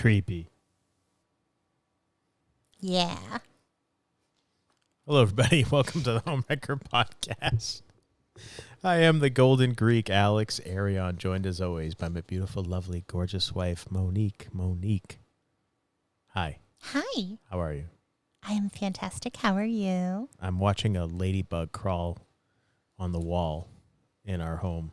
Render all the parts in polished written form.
Creepy. Yeah. Hello, everybody. Welcome to the Homewrecker podcast. I am the Golden Greek, Alex Arion, joined as always by my beautiful, lovely, gorgeous wife, Monique. Monique. Hi. Hi. How are you? I am fantastic. How are you? I'm watching a ladybug crawl on the wall in our home,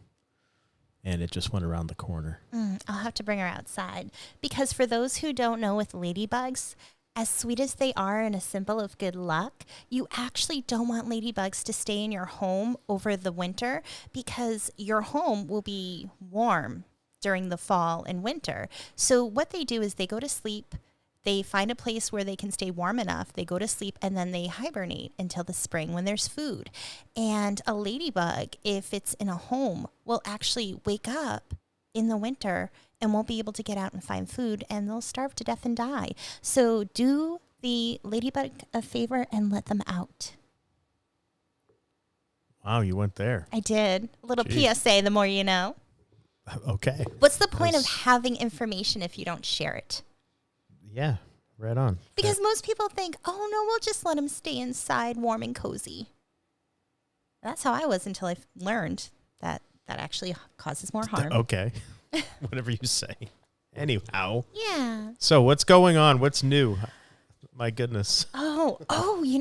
and it just went around the corner. I'll have to bring her outside. Because for those who don't know with ladybugs, as sweet as they are and a symbol of good luck, you actually don't want ladybugs to stay in your home over the winter because your home will be warm during the fall and winter. So what they do is they go to sleep. They find a place where they can stay warm enough. They go to sleep and then they hibernate until the spring when there's food. And a ladybug, if it's in a home, will actually wake up in the winter and won't be able to get out and find food, and they'll starve to death and die. So do the ladybug a favor and let them out. Wow, you went there. I did. A little Jeez. PSA, the more you know. Okay. What's the point of having information if you don't share it? Yeah, right on. Because most people think, oh, no, we'll just let them stay inside warm and cozy. That's how I was until I learned that that actually causes more harm. Okay. Whatever you say. Anyhow. Yeah. So what's going on? What's new? My goodness.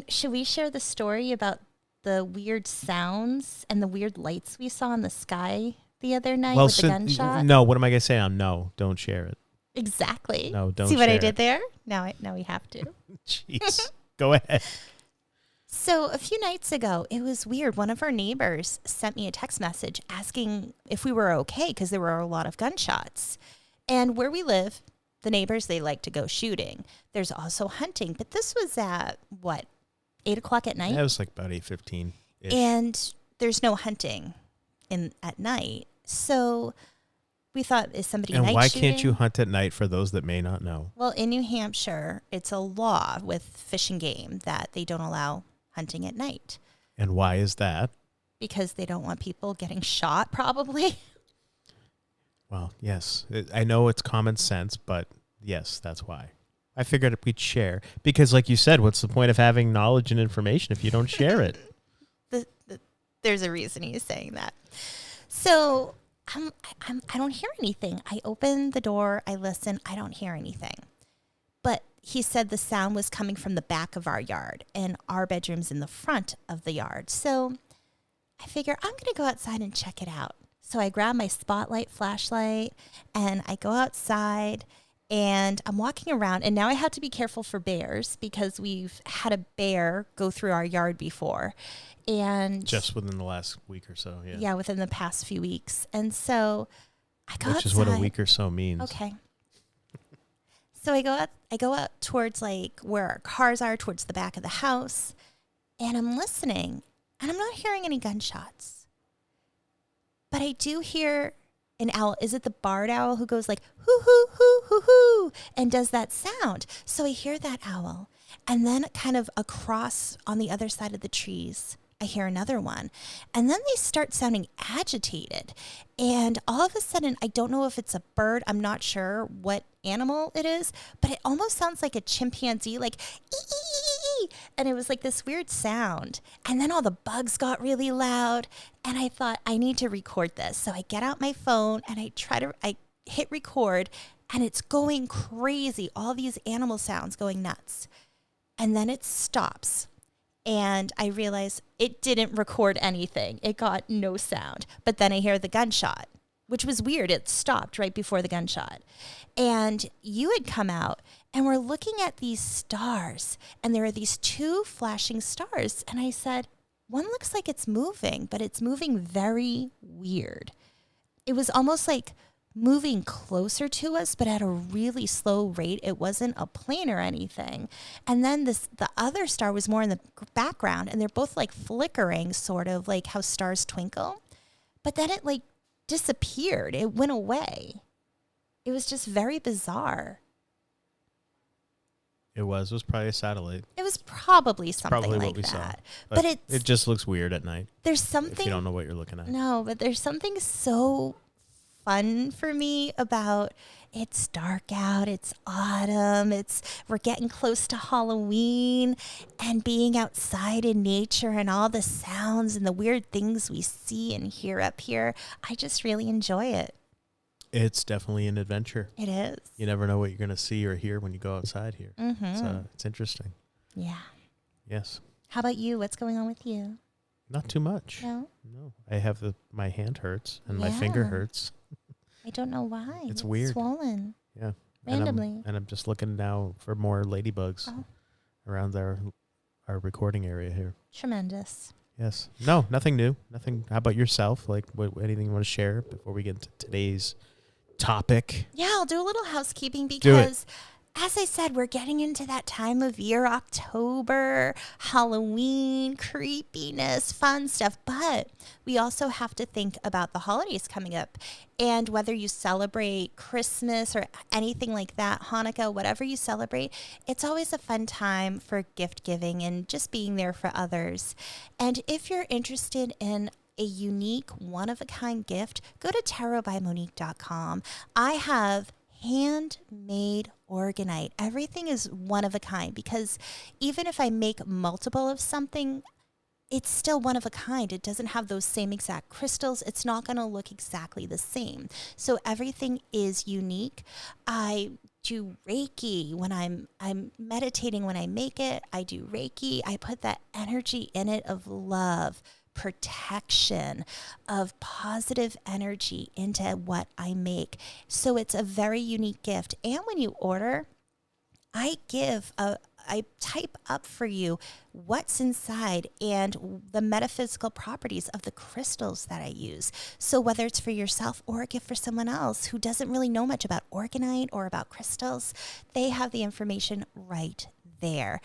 Should we share the story about the weird sounds and the weird lights we saw in the sky the other night with the gunshot? No, what am I going to say? No, don't share it. Exactly. No, don't See what I share did it. there? Now we have to. Jeez. Go ahead. So a few nights ago, it was weird. One of our neighbors sent me a text message asking if we were okay because there were a lot of gunshots. And where we live, the neighbors, they like to go shooting. There's also hunting. But this was at, 8 o'clock at night? That was like about 8:15. And there's no hunting at night. So we thought, is somebody And night why shooting? can't you hunt at night for those that may not know? Well, in New Hampshire, it's a law with Fish and Game that they don't allow hunting at night And why is that? because they don't want people getting shot, probably. Well, yes. I know it's common sense, but yes, that's why. I figured we'd share. Because like you said, what's the point of having knowledge and information if you don't share it? There's a reason he's saying that. So I don't hear anything. I open the door, I listen, I don't hear anything. But he said the sound was coming from the back of our yard, and our bedroom's in the front of the yard. So I figure I'm going to go outside and check it out. So I grab my spotlight flashlight, and I go outside, and I'm walking around. And now I have to be careful for bears because we've had a bear go through our yard before. And Just within the last week or so, yeah. yeah, within the past few weeks. And so I go outside. Which is what a week or so means. Okay. So I go out towards like where our cars are, towards the back of the house, and I'm listening, and I'm not hearing any gunshots. But I do hear an owl. Is it the barred owl who goes like hoo hoo hoo hoo hoo and does that sound? So I hear that owl, and then kind of across on the other side of the trees, I hear another one. And then they start sounding agitated. And all of a sudden, I don't know if it's a bird. I'm not sure what animal it is, but it almost sounds like a chimpanzee, like ee. And it was like this weird sound. And then all the bugs got really loud. And I thought, I need to record this. So I get out my phone and I hit record, and it's going crazy. All these animal sounds going nuts. And then it stops. And I realized it didn't record anything. It got no sound. But then I hear the gunshot, which was weird. It stopped right before the gunshot. And you had come out, and we're looking at these stars. And there are these two flashing stars. And I said, one looks like it's moving, but it's moving very weird. It was almost like moving closer to us, but at a really slow rate. It wasn't a plane or anything. And then the other star was more in the background, and they're both like flickering, sort of like how stars twinkle. But then it like disappeared. It went away. It was just very bizarre. It was probably a satellite. It was probably something Probably like what we saw. that. But it just looks weird at night. there's something. If you don't know what you're looking at. No, but there's something so fun for me about it's dark out, it's autumn, we're getting close to Halloween, and being outside in nature and all the sounds and the weird things we see and hear up here. I just really enjoy it. It's definitely an adventure. It is. You never know what you're going to see or hear when you go outside here. It's interesting. Yeah. Yes. How about you? What's going on with you? Not too much. No? No. I have my hand hurts and my finger hurts. I don't know why. It's weird. Swollen. Yeah. Randomly. And I'm just looking now for more ladybugs around our recording area here. Tremendous. Yes. No, nothing new. Nothing. How about yourself? Like, anything you want to share before we get into today's topic? Yeah, I'll do a little housekeeping because, as I said, we're getting into that time of year, October, Halloween, creepiness, fun stuff. But we also have to think about the holidays coming up. And whether you celebrate Christmas or anything like that, Hanukkah, whatever you celebrate, it's always a fun time for gift giving and just being there for others. And if you're interested in a unique, one-of-a-kind gift, go to tarotbymonique.com. I have handmade organite. Everything is one of a kind because even if I make multiple of something, it's still one of a kind. It doesn't have those same exact crystals. It's not going to look exactly the same. So everything is unique. I do Reiki when I'm meditating when I make it. I do Reiki. I put that energy in it of love, protection, of positive energy into what I make. So it's a very unique gift. And when you order, I type up for you what's inside and the metaphysical properties of the crystals that I use. So whether it's for yourself or a gift for someone else who doesn't really know much about organite or about crystals, they have the information right there.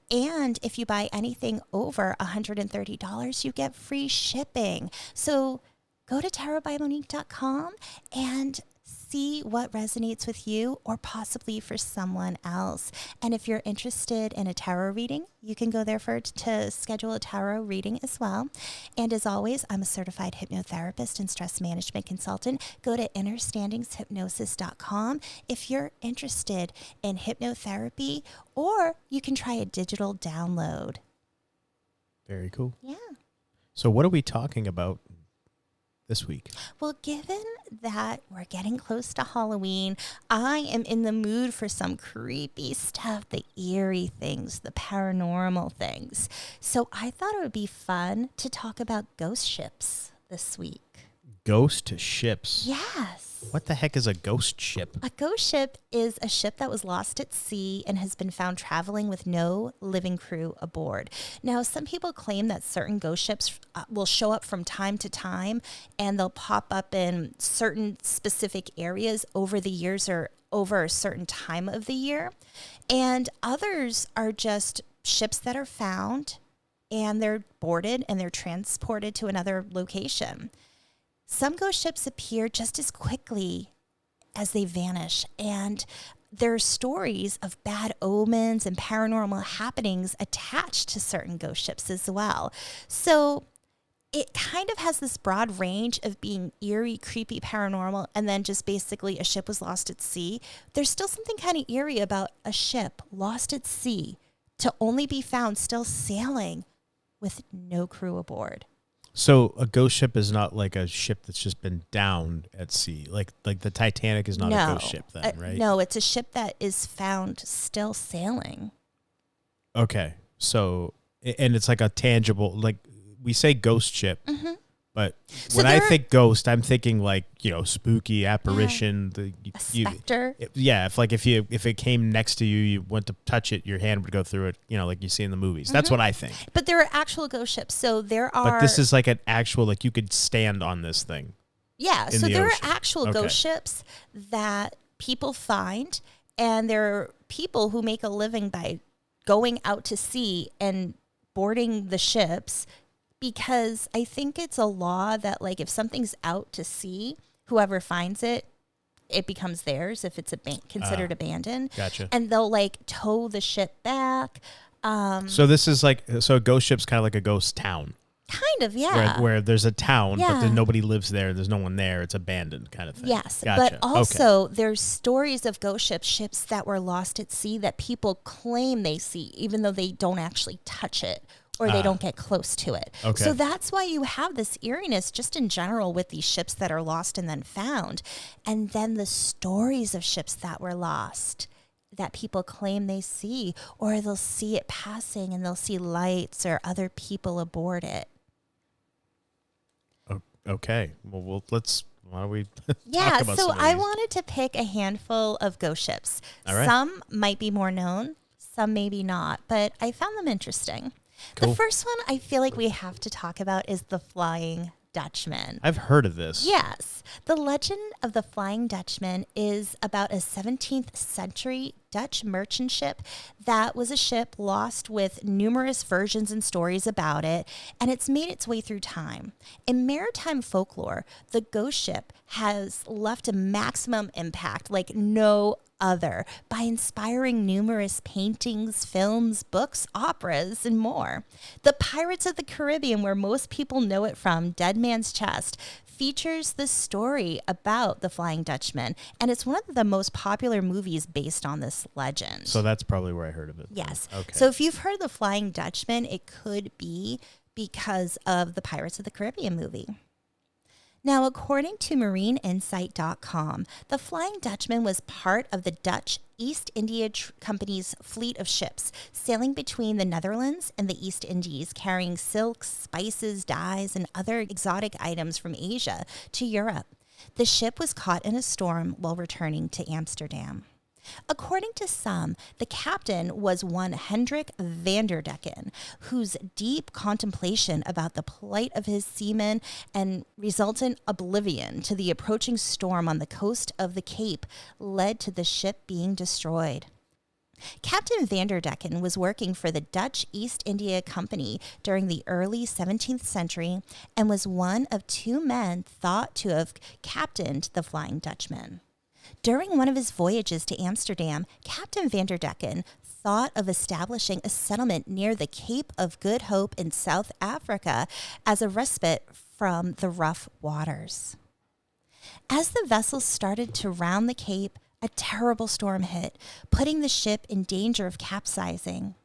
And if you buy anything over $130, you get free shipping. So go to tarotbymonique.com and see what resonates with you or possibly for someone else. And if you're interested in a tarot reading, you can go there to schedule a tarot reading as well. And as always, I'm a certified hypnotherapist and stress management consultant. Go to innerstandingshypnosis.com if you're interested in hypnotherapy, or you can try a digital download. Very cool. Yeah. So what are we talking about this week? Well, given that we're getting close to Halloween, I am in the mood for some creepy stuff, the eerie things, the paranormal things. So I thought it would be fun to talk about ghost ships this week. Ghost ships? Yes. What the heck is a ghost ship? A ghost ship is a ship that was lost at sea and has been found traveling with no living crew aboard. Now, some people claim that certain ghost ships will show up from time to time and they'll pop up in certain specific areas over the years or over a certain time of the year. And others are just ships that are found and they're boarded and they're transported to another location. Some ghost ships appear just as quickly as they vanish, and there are stories of bad omens and paranormal happenings attached to certain ghost ships as well. So it kind of has this broad range of being eerie, creepy, paranormal, and then just basically a ship was lost at sea. There's still something kind of eerie about a ship lost at sea to only be found still sailing with no crew aboard. So a ghost ship is not like a ship that's just been downed at sea. Like the Titanic is not a ghost ship then, right? No, it's a ship that is found still sailing. Okay. So, and it's like a tangible, like we say ghost ship, but So when I think ghost, I'm thinking like, spooky apparition. A specter. If it came next to you, you went to touch it, your hand would go through it, like you see in the movies. That's what I think. But there are actual ghost ships. So there are. But this is like an actual, like you could stand on this thing. Yeah. So there ocean. are actual ghost ships that people find, and there are people who make a living by going out to sea and boarding the ships, because I think it's a law that like if something's out to sea, whoever finds it, it becomes theirs if it's considered abandoned. Gotcha. And they'll like tow the ship back. So this is a ghost ship's kind of like a ghost town. Kind of, yeah. Where there's a town, but Yeah. then nobody lives there. There's no one there. It's abandoned kind of thing. Yes, Gotcha. but also there's stories of ghost ships that were lost at sea that people claim they see, even though they don't actually touch it or they don't get close to it. Okay. So that's why you have this eeriness just in general with these ships that are lost and then found. And then the stories of ships that were lost that people claim they see, or they'll see it passing and they'll see lights or other people aboard it. Okay. Well, why don't we Yeah, talk about so some of I these? wanted to pick a handful of ghost ships. All right. Some might be more known, some maybe not, but I found them interesting. Cool. The first one I feel like we have to talk about is the Flying Dutchman. I've heard of this. Yes. The legend of the Flying Dutchman is about a 17th century Dutch merchant ship that was a ship lost with numerous versions and stories about it, and it's made its way through time. In maritime folklore, the ghost ship has left a maximum impact like no other by inspiring numerous paintings, films, books, operas, and more. The Pirates of the Caribbean, where most people know it from, Dead Man's Chest, features the story about the Flying Dutchman, and it's one of the most popular movies based on this legend. So that's probably where I heard of it. Yes. Okay. So if you've heard of the Flying Dutchman, it could be because of the Pirates of the Caribbean movie. Now, according to marineinsight.com, the Flying Dutchman was part of the Dutch East India Company's fleet of ships sailing between the Netherlands and the East Indies, carrying silks, spices, dyes, and other exotic items from Asia to Europe. The ship was caught in a storm while returning to Amsterdam. According to some, the captain was one Hendrik Vanderdecken, whose deep contemplation about the plight of his seamen and resultant oblivion to the approaching storm on the coast of the Cape led to the ship being destroyed. Captain Vanderdecken was working for the Dutch East India Company during the early 17th century and was one of two men thought to have captained the Flying Dutchman. During one of his voyages to Amsterdam, Captain Vanderdecken thought of establishing a settlement near the Cape of Good Hope in South Africa as a respite from the rough waters. As the vessel started to round the Cape, a terrible storm hit, putting the ship in danger of capsizing.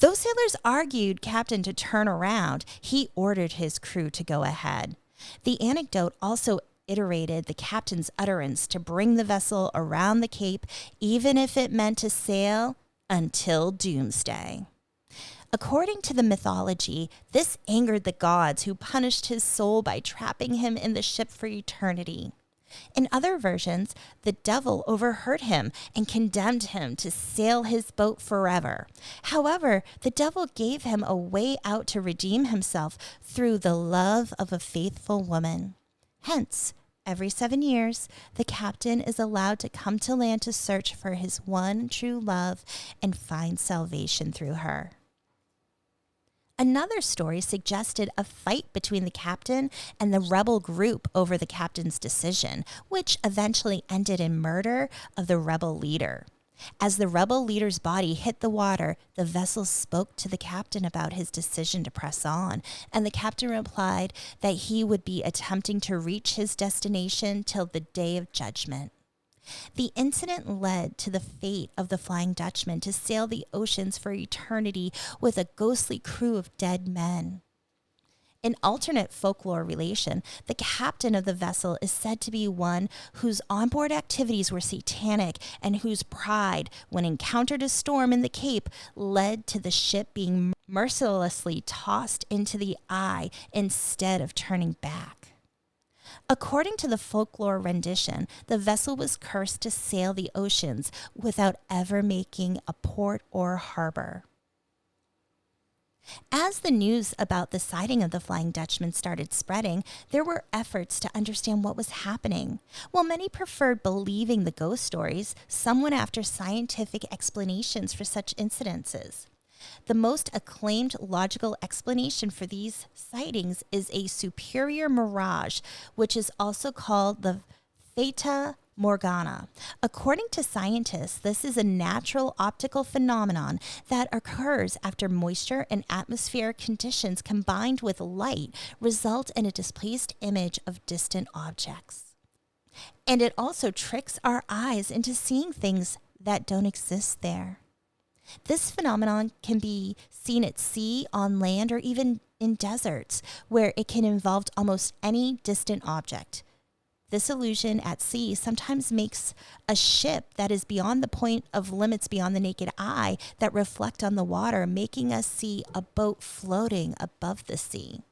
Though sailors argued Captain to turn around, he ordered his crew to go ahead. The anecdote also iterated the captain's utterance to bring the vessel around the Cape, even if it meant to sail until doomsday. According to the mythology, this angered the gods, who punished his soul by trapping him in the ship for eternity. In other versions, the devil overheard him and condemned him to sail his boat forever. However, the devil gave him a way out to redeem himself through the love of a faithful woman. Hence, every 7 years, the captain is allowed to come to land to search for his one true love and find salvation through her. Another story suggested a fight between the captain and the rebel group over the captain's decision, which eventually ended in murder of the rebel leader. As the rebel leader's body hit the water, the vessel spoke to the captain about his decision to press on, and the captain replied that he would be attempting to reach his destination till the day of judgment. The incident led to the fate of the Flying Dutchman to sail the oceans for eternity with a ghostly crew of dead men. In alternate folklore relation, the captain of the vessel is said to be one whose onboard activities were satanic and whose pride, when encountered a storm in the Cape, led to the ship being mercilessly tossed into the eye instead of turning back. According to the folklore rendition, the vessel was cursed to sail the oceans without ever making a port or harbor. As the news about the sighting of the Flying Dutchman started spreading, there were efforts to understand what was happening. While many preferred believing the ghost stories, some went after scientific explanations for such incidences. The most acclaimed logical explanation for these sightings is a superior mirage, which is also called the fata Morgana. According to scientists, this is a natural optical phenomenon that occurs after moisture and atmospheric conditions combined with light result in a displaced image of distant objects. And it also tricks our eyes into seeing things that don't exist there. This phenomenon can be seen at sea, on land, or even in deserts, where it can involve almost any distant object. This illusion at sea sometimes makes a ship that is beyond the point of limits beyond the naked eye that reflect on the water, making us see a boat floating above the sea.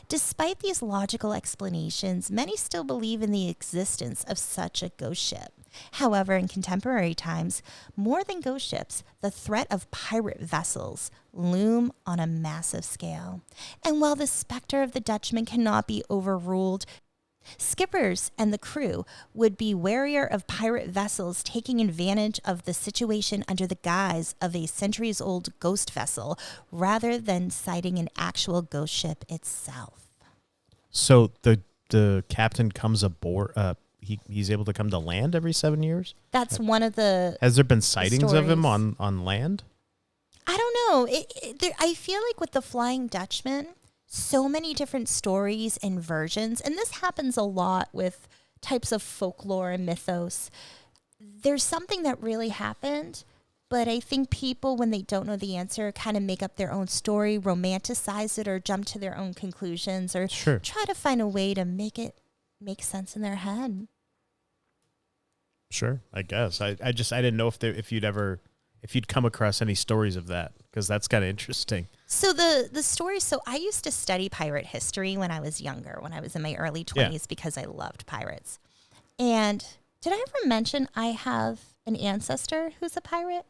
Despite these logical explanations, many still believe in the existence of such a ghost ship. However, in contemporary times, more than ghost ships, the threat of pirate vessels loom on a massive scale. And while the specter of the Dutchman cannot be overruled, skippers and the crew would be warier of pirate vessels taking advantage of the situation under the guise of a centuries-old ghost vessel rather than sighting an actual ghost ship itself. So the captain comes aboard. He's able to come to land every 7 years? That's one of the Has there been sightings of him stories. on land? I don't know. I feel like with the Flying Dutchman, so many different stories and versions, and this happens a lot with types of folklore and mythos. There's something that really happened, but I think people, when they don't know the answer, kind of make up their own story, romanticize it, or jump to their own conclusions, or Sure. try to find a way to make it make sense in their head. Sure, I guess. I didn't know if you'd come across any stories of that, because that's kind of interesting. So the story, so I used to study pirate history when I was younger, when I was in my early 20s, because I loved pirates. And did I ever mention I have an ancestor who's a pirate?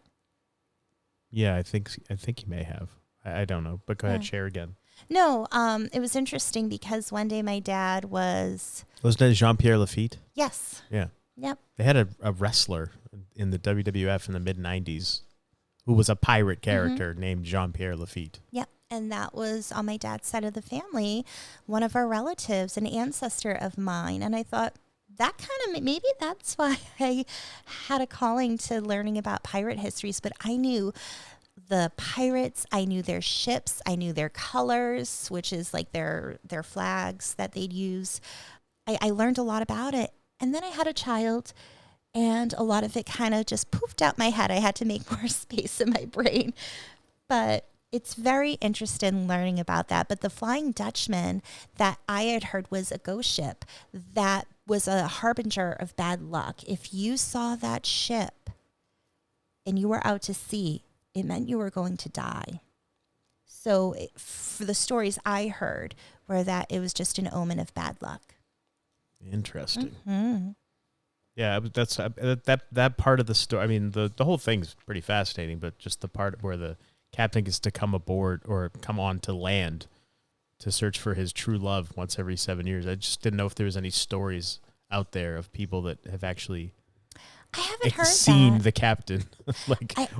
Yeah, I think you may have. I don't know, but go ahead, share again. No, it was interesting because one day my dad was... Wasn't it Jean-Pierre Lafitte? Yes. Yeah. Yep. They had a wrestler in the WWF in the mid-'90s who was a pirate character named Jean-Pierre Lafitte. Yep. And that was on my dad's side of the family, one of our relatives, an ancestor of mine. And I thought that kind of, maybe that's why I had a calling to learning about pirate histories. But I knew the pirates, I knew their ships, I knew their colors, which is like their flags that they'd use. I learned a lot about it. And then I had a child, and a lot of it kind of just poofed out my head. I had to make more space in my brain. But it's very interesting learning about that. But the Flying Dutchman that I had heard was a ghost ship that was a harbinger of bad luck. If you saw that ship and you were out to sea, it meant you were going to die. So for the stories I heard were that it was just an omen of bad luck. Interesting. Mm-hmm. Yeah, that's that part of the story. I mean, the whole thing's pretty fascinating, but just the part where the captain gets to come aboard or come on to land to search for his true love once every 7 years. I just didn't know if there was any stories out there of people that have actually I haven't heard seen that. the captain,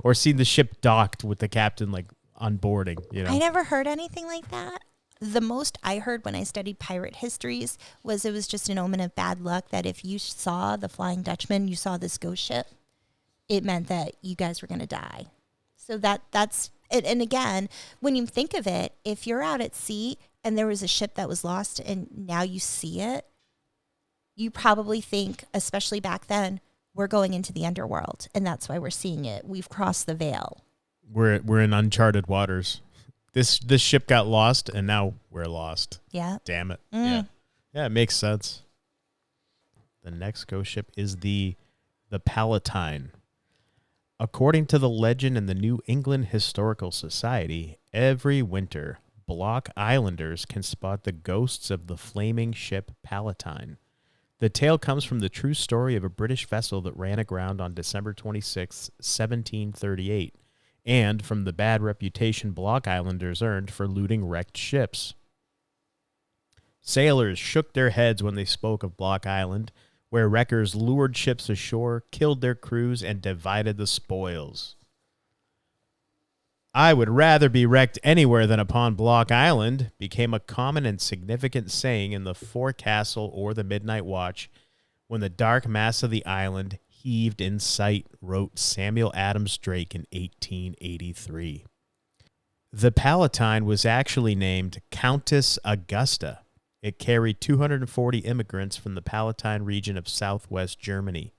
or seen the ship docked with the captain on boarding. You know, I never heard anything like that. The most I heard when I studied pirate histories was it was just an omen of bad luck that if you saw the Flying Dutchman, you saw this ghost ship, it meant that you guys were going to die. So that's it. And again, when you think of it, if you're out at sea and there was a ship that was lost and now you see it, you probably think, especially back then, we're going into the underworld, and that's why we're seeing it. We've crossed the veil. We're in uncharted waters. This ship got lost, and now we're lost. Yeah. Damn it. Yeah, it makes sense. The next ghost ship is the Palatine. According to the legend in the New England Historical Society, every winter, Block Islanders can spot the ghosts of the flaming ship Palatine. The tale comes from the true story of a British vessel that ran aground on December 26, 1738, and from the bad reputation Block Islanders earned for looting wrecked ships. Sailors shook their heads when they spoke of Block Island, where wreckers lured ships ashore, killed their crews, and divided the spoils. "I would rather be wrecked anywhere than upon Block Island" became a common and significant saying in the forecastle or the midnight watch when the dark mass of the island heaved in sight, wrote Samuel Adams Drake in 1883. The Palatine was actually named Countess Augusta. It carried 240 immigrants from the Palatine region of southwest Germany.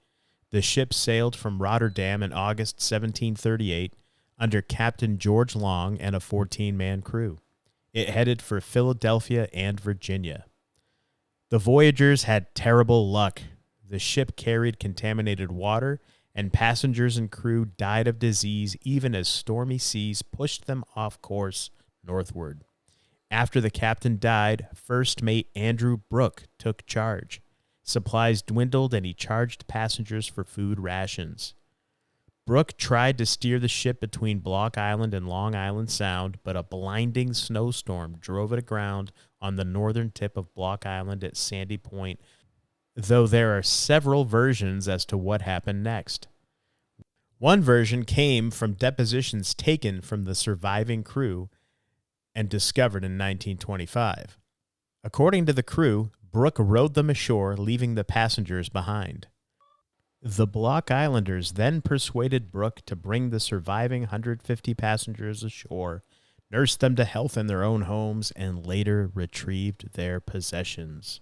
The ship sailed from Rotterdam in August 1738 under Captain George Long and a 14-man crew. It headed for Philadelphia and Virginia. The voyagers had terrible luck. The ship carried contaminated water, and passengers and crew died of disease even as stormy seas pushed them off course northward. After the captain died, first mate Andrew Brooke took charge. Supplies dwindled, and he charged passengers for food rations. Brooke tried to steer the ship between Block Island and Long Island Sound, but a blinding snowstorm drove it aground on the northern tip of Block Island at Sandy Point, though there are several versions as to what happened next. One version came from depositions taken from the surviving crew and discovered in 1925. According to the crew, Brooke rowed them ashore, leaving the passengers behind. The Block Islanders then persuaded Brooke to bring the surviving 150 passengers ashore, nursed them to health in their own homes, and later retrieved their possessions.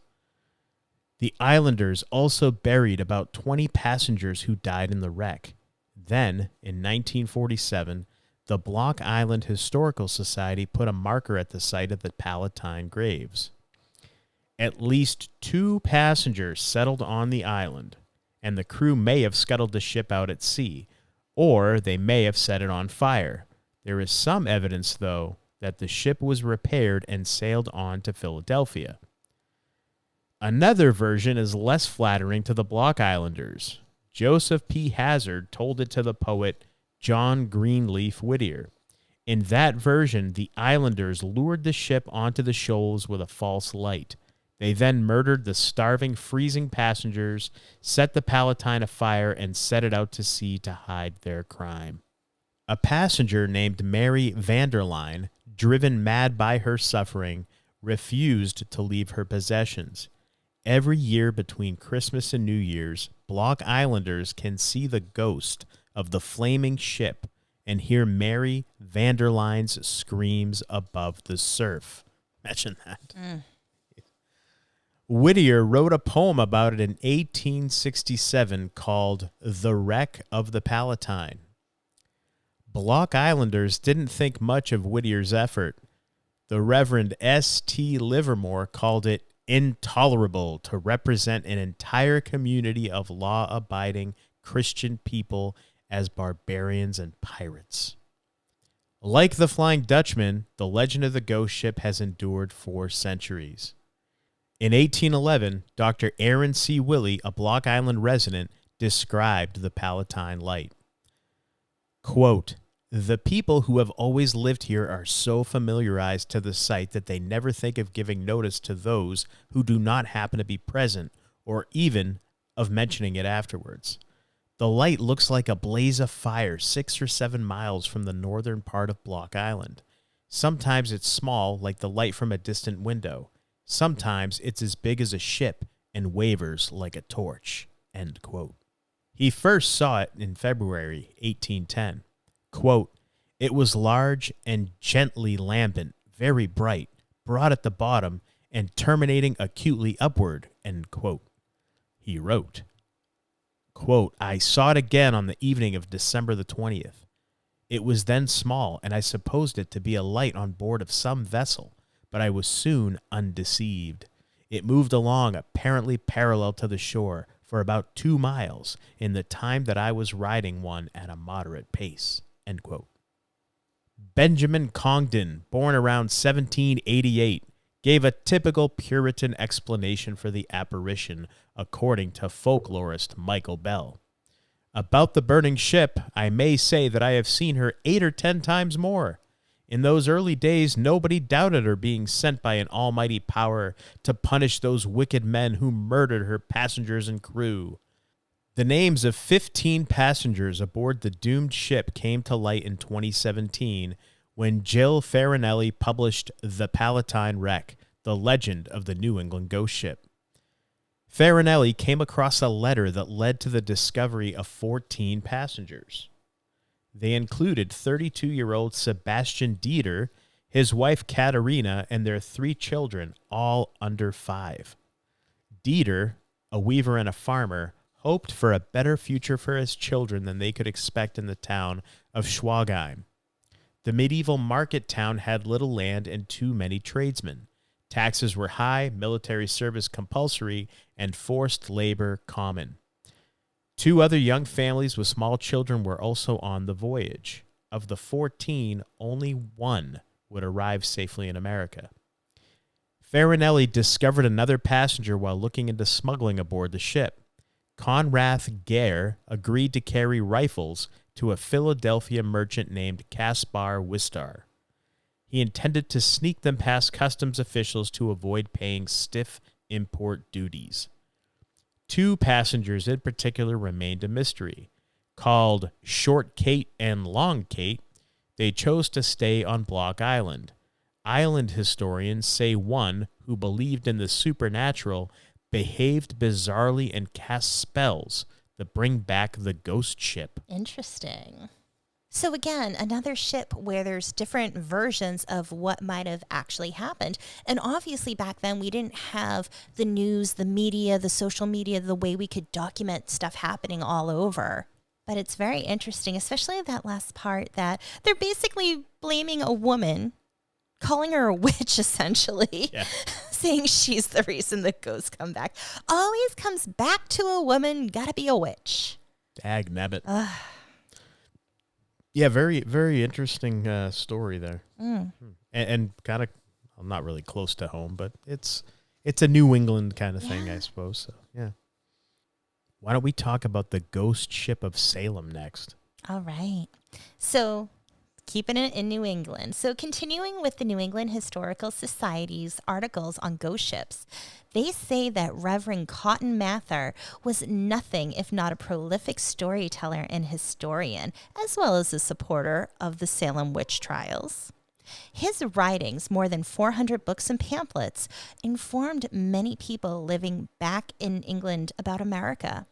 The Islanders also buried about 20 passengers who died in the wreck. Then, in 1947, the Block Island Historical Society put a marker at the site of the Palatine graves. At least 2 passengers settled on the island, and the crew may have scuttled the ship out at sea, or they may have set it on fire. There is some evidence, though, that the ship was repaired and sailed on to Philadelphia. Another version is less flattering to the Block Islanders. Joseph P. Hazard told it to the poet John Greenleaf Whittier. In that version, the Islanders lured the ship onto the shoals with a false light. They then murdered the starving, freezing passengers, set the Palatine afire, and set it out to sea to hide their crime. A passenger named Mary Vanderline, driven mad by her suffering, refused to leave her possessions. Every year between Christmas and New Year's, Block Islanders can see the ghost of the flaming ship and hear Mary Vanderline's screams above the surf. Imagine that. Whittier wrote a poem about it in 1867 called The Wreck of the Palatine. Block Islanders didn't think much of Whittier's effort. The Reverend S.T. Livermore called it intolerable to represent an entire community of law-abiding Christian people as barbarians and pirates. Like the Flying Dutchman, the legend of the ghost ship has endured for centuries. In 1811, Dr. Aaron C. Willey, a Block Island resident, described the Palatine light. Quote, "The people who have always lived here are so familiarized to the site that they never think of giving notice to those who do not happen to be present, or even of mentioning it afterwards. The light looks like a blaze of fire 6 or 7 miles from the northern part of Block Island. Sometimes it's small, like the light from a distant window. Sometimes it's as big as a ship and wavers like a torch." End quote. He first saw it in February 1810. Quote, "It was large and gently lambent, very bright, broad at the bottom, and terminating acutely upward." End quote. He wrote, quote, "I saw it again on the evening of December the 20th. It was then small, and I supposed it to be a light on board of some vessel, but I was soon undeceived. It moved along apparently parallel to the shore for about 2 miles in the time that I was riding one at a moderate pace." End quote. Benjamin Congdon, born around 1788, gave a typical Puritan explanation for the apparition, according to folklorist Michael Bell. "About the burning ship, I may say that I have seen her 8 or 10 times more. In those early days, nobody doubted her being sent by an almighty power to punish those wicked men who murdered her passengers and crew. The names of 15 passengers aboard the doomed ship came to light in 2017 when Jill Farinelli published The Palatine Wreck, the legend of the New England ghost ship. Farinelli came across a letter that led to the discovery of 14 passengers. They included 32-year-old Sebastian Dieter, his wife Katerina, and their 3 children, all under 5. Dieter, a weaver and a farmer, hoped for a better future for his children than they could expect in the town of Schwagheim. The medieval market town had little land and too many tradesmen. Taxes were high, military service compulsory, and forced labor common. 2 other young families with small children were also on the voyage. Of the 14, only 1 would arrive safely in America. Farinelli discovered another passenger while looking into smuggling aboard the ship. Conrad Gare agreed to carry rifles to a Philadelphia merchant named Caspar Wistar. He intended to sneak them past customs officials to avoid paying stiff import duties. 2 passengers in particular remained a mystery. Called Short Kate and Long Kate, they chose to stay on Block Island. Island historians say one, who believed in the supernatural, behaved bizarrely and cast spells that bring back the ghost ship. Interesting. So again, another ship where there's different versions of what might have actually happened. And obviously back then we didn't have the news, the media, the social media, the way we could document stuff happening all over. But it's very interesting, especially that last part that they're basically blaming a woman, calling her a witch essentially, saying she's the reason the ghosts come back. Always comes back to a woman, gotta be a witch. Dag nabbit. Yeah, very, very interesting story there. And kind of, well, not really close to home, but it's a New England kind of thing, I suppose. So, yeah. Why don't we talk about the ghost ship of Salem next? All right. So keeping it in New England. So continuing with the New England Historical Society's articles on ghost ships, they say that Reverend Cotton Mather was nothing if not a prolific storyteller and historian, as well as a supporter of the Salem witch trials. His writings, more than 400 books and pamphlets, informed many people living back in England about America.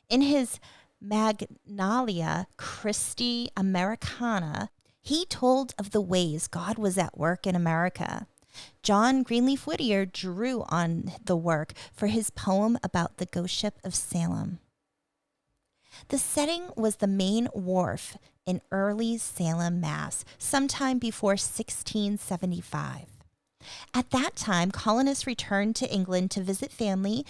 In his Magnalia Christi Americana, he told of the ways God was at work in America. John Greenleaf Whittier drew on the work for his poem about the ghost ship of Salem. The setting was the main wharf in early Salem, Mass, sometime before 1675. At that time, colonists returned to England to visit family,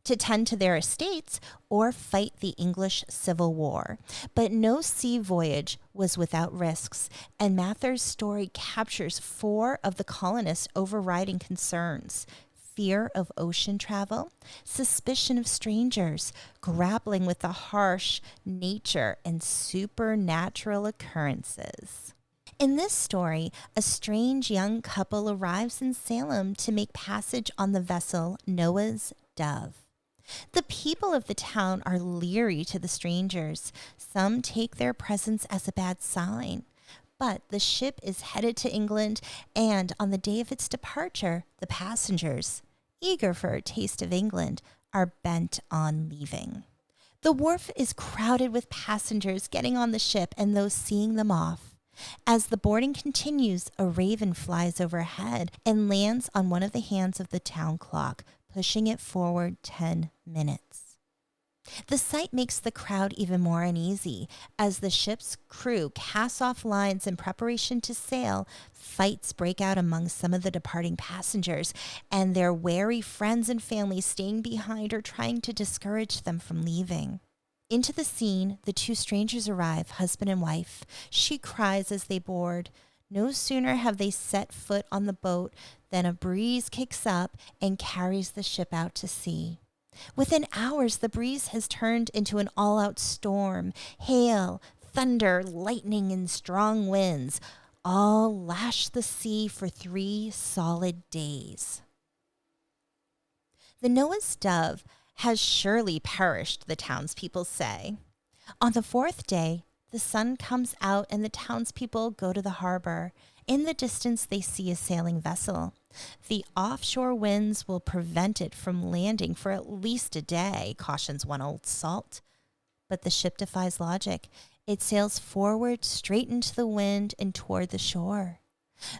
to tend to their estates, or fight the English Civil War. But no sea voyage was without risks, and Mather's story captures 4 of the colonists' overriding concerns: fear of ocean travel, suspicion of strangers, grappling with the harsh nature and supernatural occurrences. In this story, a strange young couple arrives in Salem to make passage on the vessel Noah's Dove. The people of the town are leery to the strangers. Some take their presence as a bad sign. But the ship is headed to England, and on the day of its departure, the passengers, eager for a taste of England, are bent on leaving. The wharf is crowded with passengers getting on the ship and those seeing them off. As the boarding continues, a raven flies overhead and lands on one of the hands of the town clock, pushing it forward 10 minutes. The sight makes the crowd even more uneasy. As the ship's crew casts off lines in preparation to sail, fights break out among some of the departing passengers, and their wary friends and family staying behind are trying to discourage them from leaving. Into the scene, the 2 strangers arrive, husband and wife. She cries as they board. No sooner have they set foot on the boat than a breeze kicks up and carries the ship out to sea. Within hours, the breeze has turned into an all-out storm. Hail, thunder, lightning, and strong winds all lash the sea for 3 solid days. The Noah's Dove has surely perished, the townspeople say. On the 4th day, the sun comes out and the townspeople go to the harbor. In the distance, they see a sailing vessel. The offshore winds will prevent it from landing for at least a day, cautions one old salt. But the ship defies logic. It sails forward straight into the wind and toward the shore.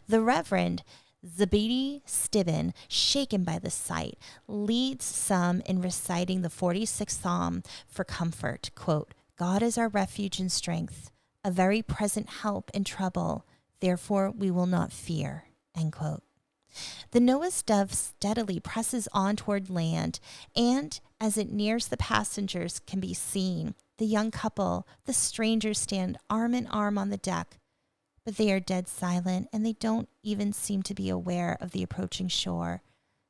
The Reverend Zebedee Stibben, shaken by the sight, leads some in reciting the 46th Psalm for comfort. Quote, God is our refuge and strength, a very present help in trouble. Therefore, we will not fear. End quote. The Noah's dove steadily presses on toward land, and as it nears the passengers can be seen, the young couple, the strangers, stand arm in arm on the deck, but they are dead silent, and they don't even seem to be aware of the approaching shore.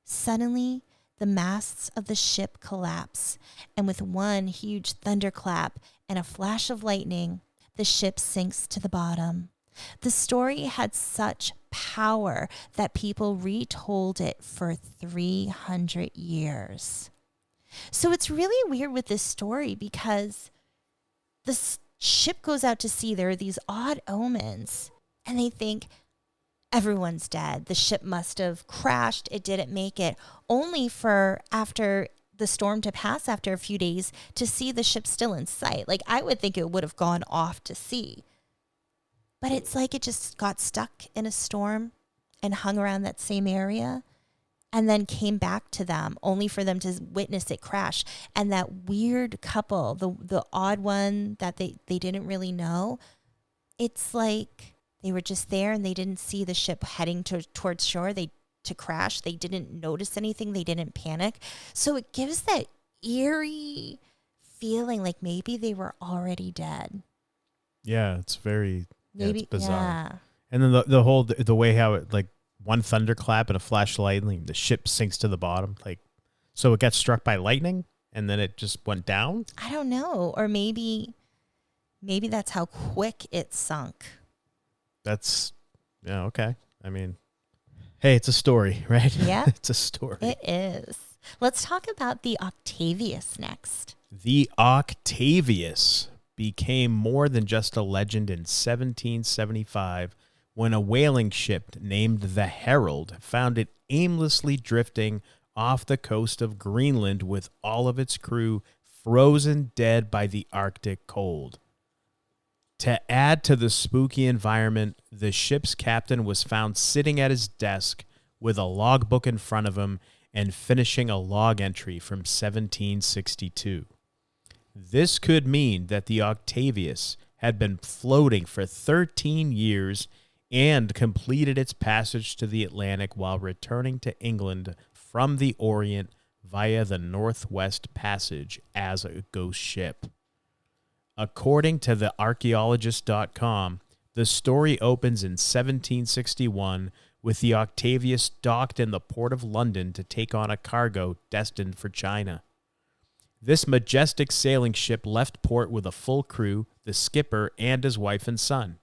Suddenly, the masts of the ship collapse, and with one huge thunderclap and a flash of lightning, the ship sinks to the bottom. The story had such power that people retold it for 300 years. So it's really weird with this story because the ship goes out to sea. There are these odd omens, and they think everyone's dead. The ship must have crashed. It didn't make it. Only for after the storm to pass after a few days to see the ship still in sight. Like, I would think it would have gone off to sea. But it's like it just got stuck in a storm and hung around that same area and then came back to them, only for them to witness it crash. And that weird couple, the odd one that they didn't really know, it's like they were just there and they didn't see the ship heading towards shore to crash. They didn't notice anything. They didn't panic. So it gives that eerie feeling like maybe they were already dead. Yeah, it's very... Maybe, it's bizarre. yeah. And then the way how it, like, one thunderclap and a flash of lightning, the ship sinks to the bottom. Like, so it got struck by lightning and then it just went down? I don't know. Or maybe that's how quick it sunk. That's, yeah, okay. I mean, hey, it's a story, right? Yeah. It's a story. It is. Let's talk about the Octavius next. The Octavius became more than just a legend in 1775 when a whaling ship named the Herald found it aimlessly drifting off the coast of Greenland with all of its crew frozen dead by the Arctic cold. To add to the spooky environment, the ship's captain was found sitting at his desk with a logbook in front of him and finishing a log entry from 1762. This could mean that the Octavius had been floating for 13 years and completed its passage to the Atlantic while returning to England from the Orient via the Northwest Passage as a ghost ship. According to the archaeologist.com, the story opens in 1761 with the Octavius docked in the port of London to take on a cargo destined for China. This majestic sailing ship left port with a full crew, the skipper, and his wife and son.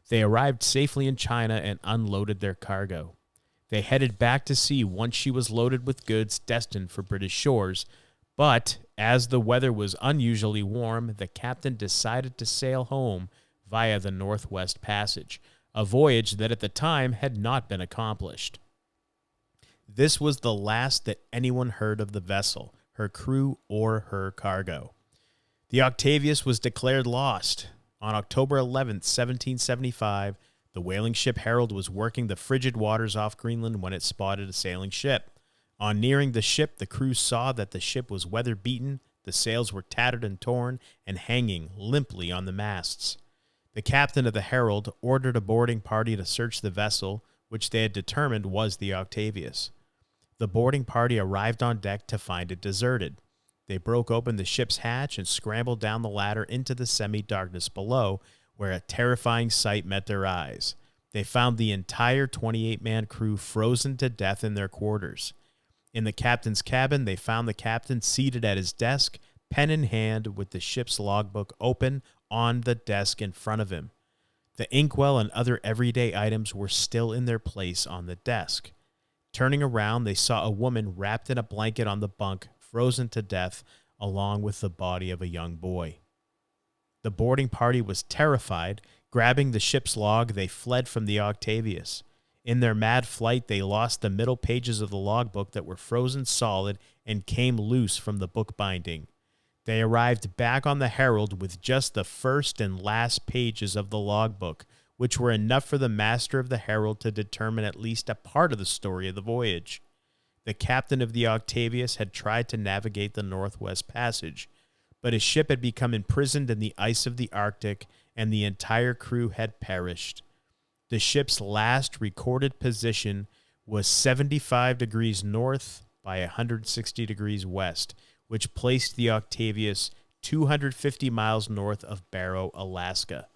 They arrived safely in China and unloaded their cargo. They headed back to sea once she was loaded with goods destined for British shores, but as the weather was unusually warm, the captain decided to sail home via the Northwest Passage, a voyage that at the time had not been accomplished. This was the last that anyone heard of the vessel, her crew, or her cargo. The Octavius was declared lost. On October 11th, 1775, the whaling ship Herald was working the frigid waters off Greenland when it spotted a sailing ship. On nearing the ship, the crew saw that the ship was weather-beaten, the sails were tattered and torn, and hanging limply on the masts. The captain of the Herald ordered a boarding party to search the vessel, which they had determined was the Octavius. The boarding party arrived on deck to find it deserted. They broke open the ship's hatch and scrambled down the ladder into the semi-darkness below, where a terrifying sight met their eyes. They found the entire 28-man crew frozen to death in their quarters. In the captain's cabin, they found the captain seated at his desk, pen in hand, with the ship's logbook open on the desk in front of him. The inkwell and other everyday items were still in their place on the desk. Turning around, they saw a woman wrapped in a blanket on the bunk, frozen to death, along with the body of a young boy. The boarding party was terrified, Grabbing the ship's log, they fled from the Octavius. In their mad flight, they lost the middle pages of the logbook that were frozen solid and came loose from the book binding. They arrived back on the Herald with just the first and last pages of the logbook, which were enough for the master of the Herald to determine at least a part of the story of the voyage. The captain of the Octavius had tried to navigate the Northwest Passage, but his ship had become imprisoned in the ice of the Arctic, and the entire crew had perished. The ship's last recorded position was 75 degrees north by 160 degrees west, which placed the Octavius 250 miles north of Barrow, Alaska.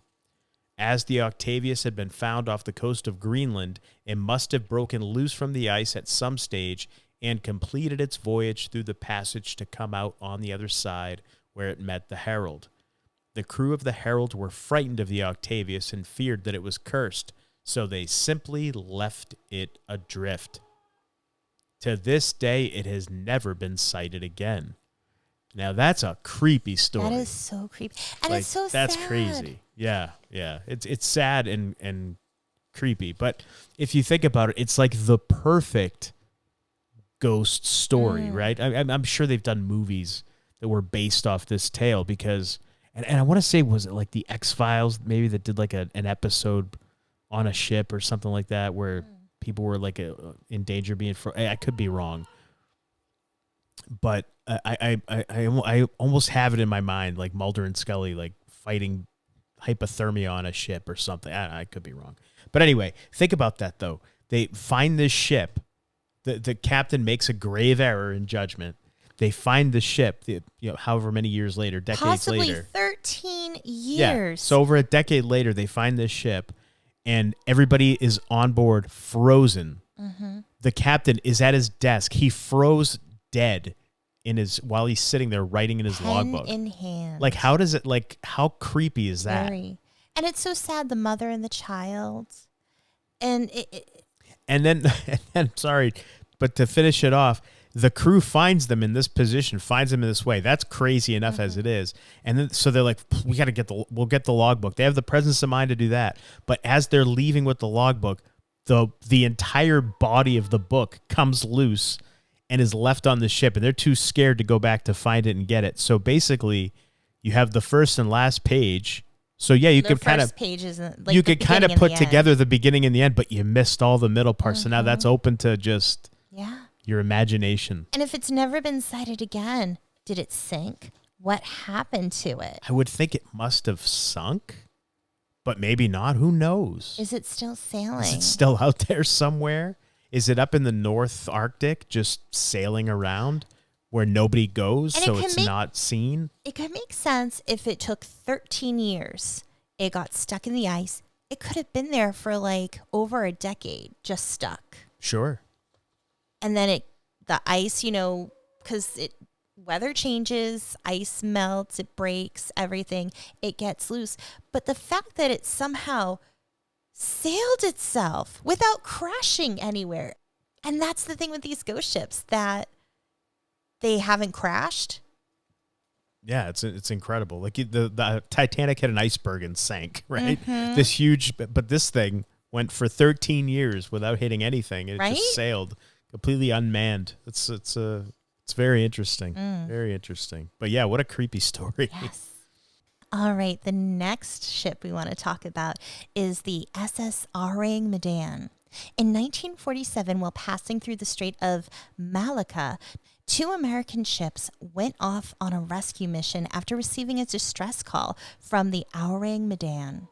As the Octavius had been found off the coast of Greenland, it must have broken loose from the ice at some stage and completed its voyage through the passage to come out on the other side where it met the Herald. The crew of the Herald were frightened of the Octavius and feared that it was cursed, so they simply left it adrift. To this day, it has never been sighted again. Now, that's a creepy story. That is so creepy. And it's so sad. That's crazy. Yeah. It's sad and creepy. But if you think about it, it's like the perfect ghost story, right? I'm sure they've done movies that were based off this tale because, and I want to say, was it like the X-Files maybe that did like an episode on a ship or something like that where people were like in danger of being I could be wrong, but I almost have it in my mind like Mulder and Scully like fighting hypothermia on a ship or something. I could be wrong, but anyway, think about that though. They find this ship. The captain makes a grave error in judgment. They find the ship, however many years later, decades later. Possibly 13 years. Yeah. So over a decade later, they find this ship, and everybody is on board frozen. Mm-hmm. The captain is at his desk. He froze dead while he's sitting there writing in his logbook. In hand. Like, how creepy is that? Very. And it's so sad, the mother and the child. And And then, sorry, but to finish it off, the crew finds them in this position, finds them in this way. That's crazy enough as it is. And then, so they're like, we'll get the logbook. They have the presence of mind to do that. But as they're leaving with the logbook, the entire body of the book comes loose and is left on the ship. And they're too scared to go back to find it and get it. So basically, you have the first and last page. So yeah, you could kind of put together the beginning and the end, but you missed all the middle parts. So now that's open to just your imagination. And if it's never been sighted again, did it sink? What happened to it? I would think it must have sunk, but maybe not. Who knows? Is it still sailing? Is it still out there somewhere? Is it up in the North Arctic just sailing around where nobody goes, so it's not seen? It could make sense if it took 13 years. It got stuck in the ice. It could have been there for like over a decade, just stuck. Sure. And then the ice, because weather changes, ice melts, it breaks, everything, it gets loose. But the fact that it somehow sailed itself without crashing anywhere. And that's the thing with these ghost ships, that they haven't crashed. Yeah, it's incredible. Like the Titanic hit an iceberg and sank, right? Mm-hmm. This huge, but this thing went for 13 years without hitting anything. It just sailed completely unmanned. It's very interesting. Very interesting. But yeah, what a creepy story. Yes. All right, the next ship we want to talk about is the SS Orang Medan. In 1947, while passing through the Strait of Malacca, 2 American ships went off on a rescue mission after receiving a distress call from the Orang Medan.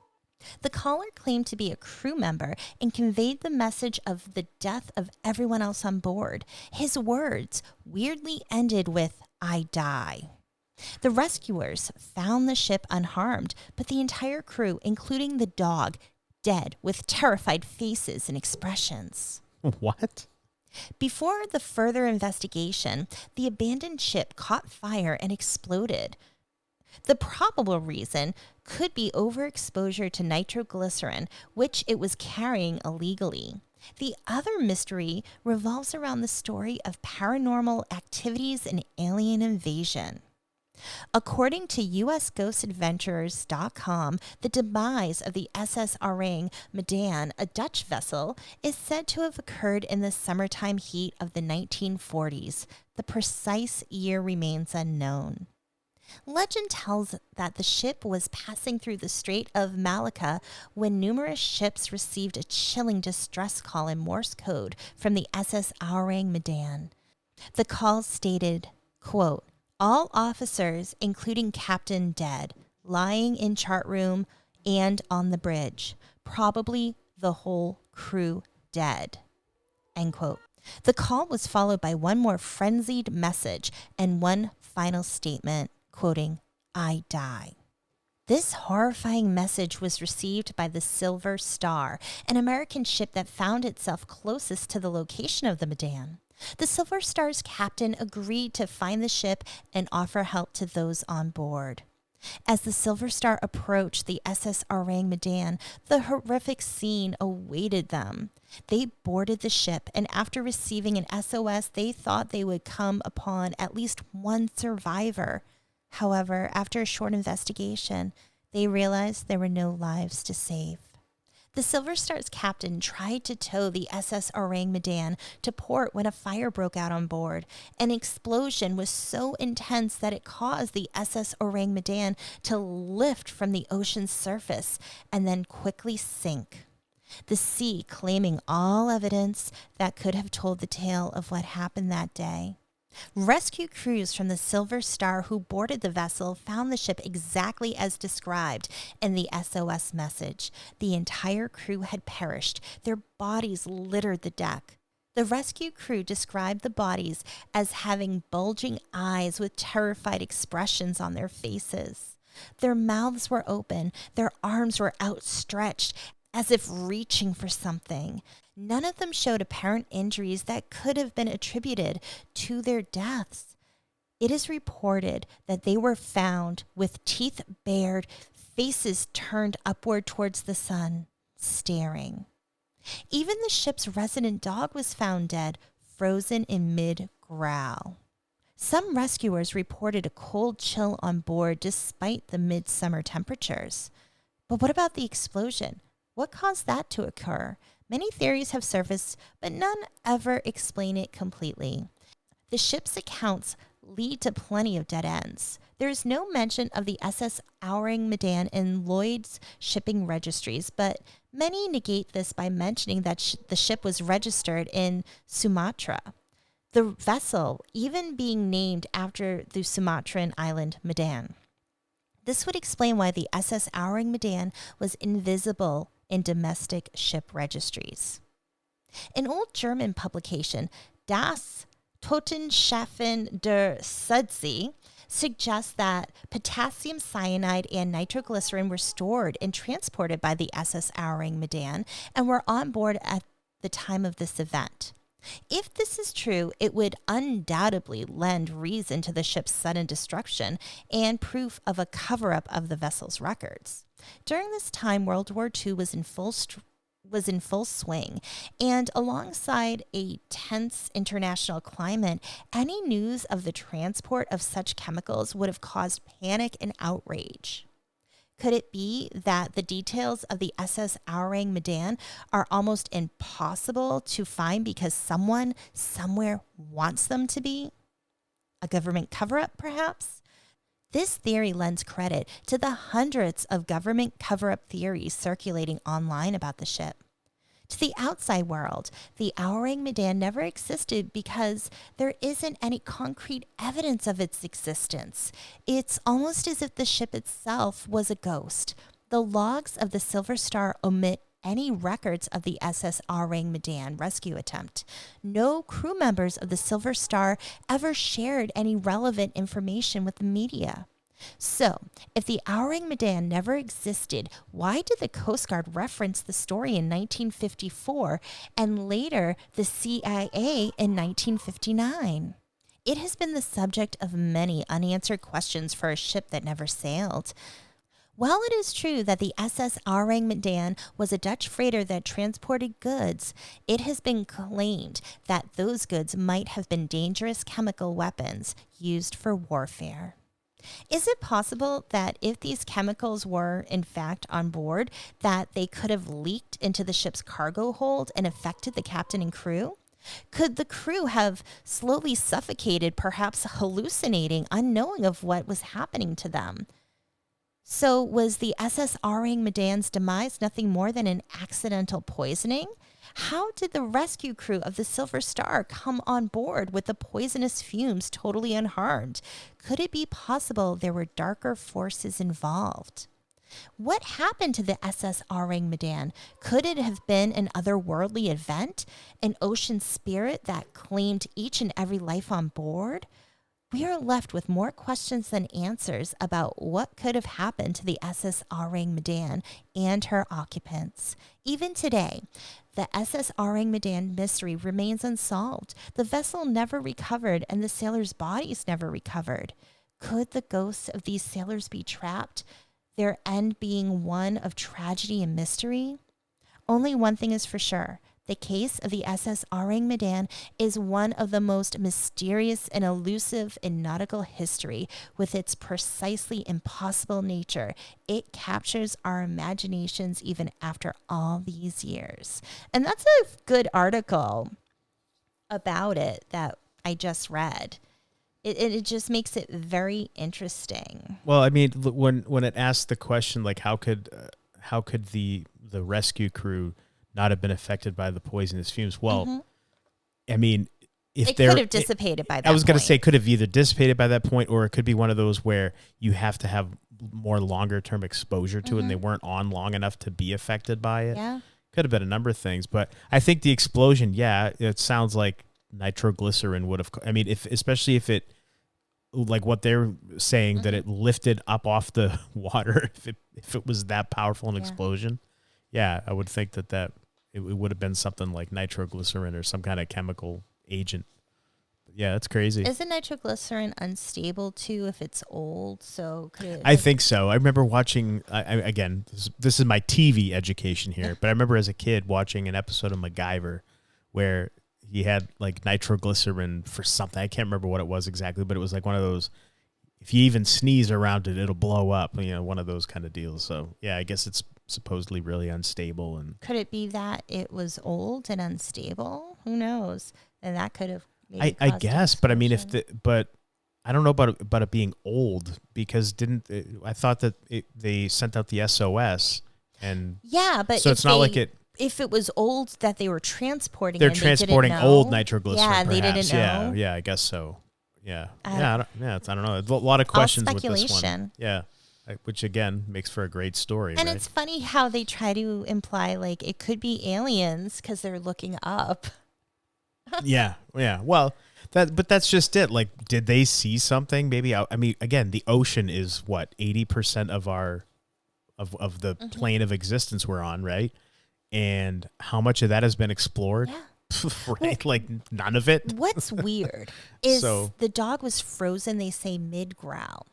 The caller claimed to be a crew member and conveyed the message of the death of everyone else on board. His words weirdly ended with, "I die." The rescuers found the ship unharmed, but the entire crew, including the dog, dead with terrified faces and expressions. What? Before the further investigation, the abandoned ship caught fire and exploded. The probable reason could be overexposure to nitroglycerin, which it was carrying illegally. The other mystery revolves around the story of paranormal activities and alien invasion. According to USGhostAdventurers.com, the demise of the SS Orang Medan, a Dutch vessel, is said to have occurred in the summertime heat of the 1940s. The precise year remains unknown. Legend tells that the ship was passing through the Strait of Malacca when numerous ships received a chilling distress call in Morse code from the SS Orang Medan. The call stated, quote, "All officers, including captain, dead, lying in chart room and on the bridge. Probably the whole crew dead," end quote. The call was followed by one more frenzied message and one final statement, quoting, "I die." This horrifying message was received by the Silver Star, an American ship that found itself closest to the location of the Medan. The Silver Star's captain agreed to find the ship and offer help to those on board. As the Silver Star approached the SS Orang Medan, the horrific scene awaited them. They boarded the ship, and after receiving an SOS, they thought they would come upon at least one survivor. However, after a short investigation, they realized there were no lives to save. The Silver Star's captain tried to tow the SS Orang Medan to port when a fire broke out on board. An explosion was so intense that it caused the SS Orang Medan to lift from the ocean's surface and then quickly sink, the sea claiming all evidence that could have told the tale of what happened that day. Rescue crews from the Silver Star who boarded the vessel found the ship exactly as described in the SOS message. The entire crew had perished. Their bodies littered the deck. The rescue crew described the bodies as having bulging eyes with terrified expressions on their faces. Their mouths were open. Their arms were outstretched as if reaching for something. None of them showed apparent injuries that could have been attributed to their deaths. It is reported that they were found with teeth bared, faces turned upward towards the sun, staring. Even the ship's resident dog was found dead, frozen in mid-growl. Some rescuers reported a cold chill on board despite the midsummer temperatures. But what about the explosion? What caused that to occur? Many theories have surfaced, but none ever explain it completely. The ship's accounts lead to plenty of dead ends. There is no mention of the SS Orang Medan in Lloyd's shipping registries, but many negate this by mentioning that the ship was registered in Sumatra, the vessel even being named after the Sumatran island Medan. This would explain why the SS Orang Medan was invisible in domestic ship registries. An old German publication, Das Totenschaffen der Sudsee, suggests that potassium cyanide and nitroglycerin were stored and transported by the SS Orang Medan and were on board at the time of this event. If this is true, it would undoubtedly lend reason to the ship's sudden destruction and proof of a cover-up of the vessel's records. During this time, World War II was in full swing, and alongside a tense international climate, any news of the transport of such chemicals would have caused panic and outrage. Could it be that the details of the SS Orang Medan are almost impossible to find because someone somewhere wants them to be? A government cover-up, perhaps? This theory lends credit to the hundreds of government cover-up theories circulating online about the ship. To the outside world, the Orang Medan never existed because there isn't any concrete evidence of its existence. It's almost as if the ship itself was a ghost. The logs of the Silver Star omit any records of the SS Orang Medan rescue attempt. No crew members of the Silver Star ever shared any relevant information with the media. So, if the Orang Medan never existed, why did the Coast Guard reference the story in 1954 and later the CIA in 1959? It has been the subject of many unanswered questions for a ship that never sailed. While it is true that the SS Orang Medan was a Dutch freighter that transported goods, it has been claimed that those goods might have been dangerous chemical weapons used for warfare. Is it possible that if these chemicals were in fact on board, that they could have leaked into the ship's cargo hold and affected the captain and crew? Could the crew have slowly suffocated, perhaps hallucinating, unknowing of what was happening to them? So was the SS Orang Medan's demise nothing more than an accidental poisoning? How did the rescue crew of the Silver Star come on board with the poisonous fumes totally unharmed? Could it be possible there were darker forces involved? What happened to the SS Orang Medan? Could it have been an otherworldly event, an ocean spirit that claimed each and every life on board? We are left with more questions than answers about what could have happened to the SS Orang Medan and her occupants. Even today, the SS Orang Medan mystery remains unsolved. The vessel never recovered and the sailors' bodies never recovered. Could the ghosts of these sailors be trapped, their end being one of tragedy and mystery? Only one thing is for sure. The case of the SS Orang Medan is one of the most mysterious and elusive in nautical history. With its precisely impossible nature, it captures our imaginations even after all these years. And that's a good article about it that I just read. It just makes it very interesting. Well, I mean, when it asked the question, like, how could the rescue crew not have been affected by the poisonous fumes? Well, I mean, if it could have dissipated by that point. I was going to say, could have either dissipated by that point, or it could be one of those where you have to have more longer term exposure to it, and they weren't on long enough to be affected by it. Yeah. Could have been a number of things, but I think the explosion, it sounds like nitroglycerin would have, I mean, especially if it, like what they're saying, that it lifted up off the water, if it was that powerful an explosion. Yeah, I would think that it would have been something like nitroglycerin or some kind of chemical agent. Yeah, that's crazy. Isn't nitroglycerin unstable too if it's old? So I think so. I remember watching, again, this is my TV education here, but I remember as a kid watching an episode of MacGyver where he had like nitroglycerin for something. I can't remember what it was exactly, but it was like one of those, if you even sneeze around it, it'll blow up, one of those kind of deals. So yeah, I guess it's supposedly really unstable. And could it be that it was old and unstable? Who knows? And that could have I guess, but I mean, but I don't know about it being old, because I thought that they sent out the SOS, and but so it's not like it. If it was old that they were transporting, they're transporting old nitroglycerin. Yeah, perhaps. They didn't know. Yeah, I guess so. Yeah, I don't know. A lot of questions with this one. Yeah. Which again makes for a great story. And right? It's funny how they try to imply like it could be aliens because they're looking up. yeah. Well, that's just it. Like, did they see something? Maybe. I mean, again, the ocean is what 80% of our of the plane of existence we're on, right? And how much of that has been explored? Yeah. Right, well, like none of it. What's weird is the dog was frozen. They say mid growl.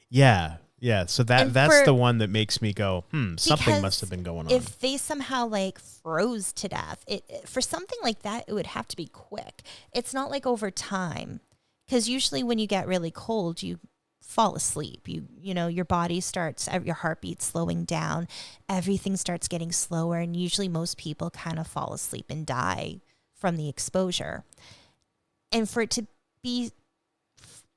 Yeah. Yeah, so that's the one that makes me go, something must have been going on. If they somehow like froze to death, for something like that, it would have to be quick. It's not like over time, because usually when you get really cold, you fall asleep. Your body starts, your heartbeat slowing down, everything starts getting slower, and usually most people kind of fall asleep and die from the exposure. And for it to be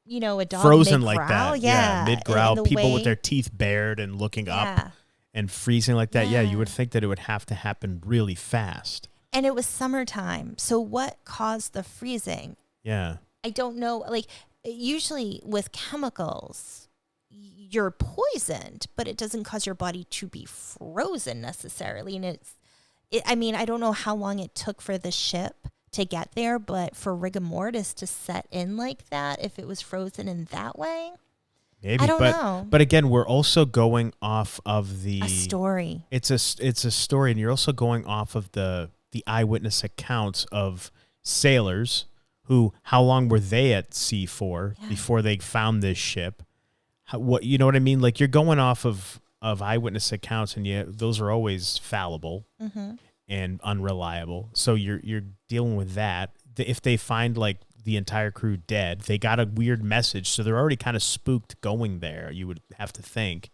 a dog frozen mid-growl, like that. Yeah, mid-growl, people with their teeth bared and looking up and freezing like that. Yeah, you would think that it would have to happen really fast. And it was summertime. So what caused the freezing? Yeah. I don't know. Like, usually with chemicals, you're poisoned, but it doesn't cause your body to be frozen necessarily. And I don't know how long it took for the ship to get there, but for rigor mortis to set in like that, if it was frozen in that way, maybe. I don't know. But again, we're also going off of a story. It's a story, and you're also going off of the eyewitness accounts of sailors who, how long were they at sea for before they found this ship? You know what I mean? Like, you're going off of eyewitness accounts, and those are always fallible. And unreliable. So you're dealing with that. If they find like the entire crew dead. They got a weird message, so they're already kind of spooked going there, you would have to think.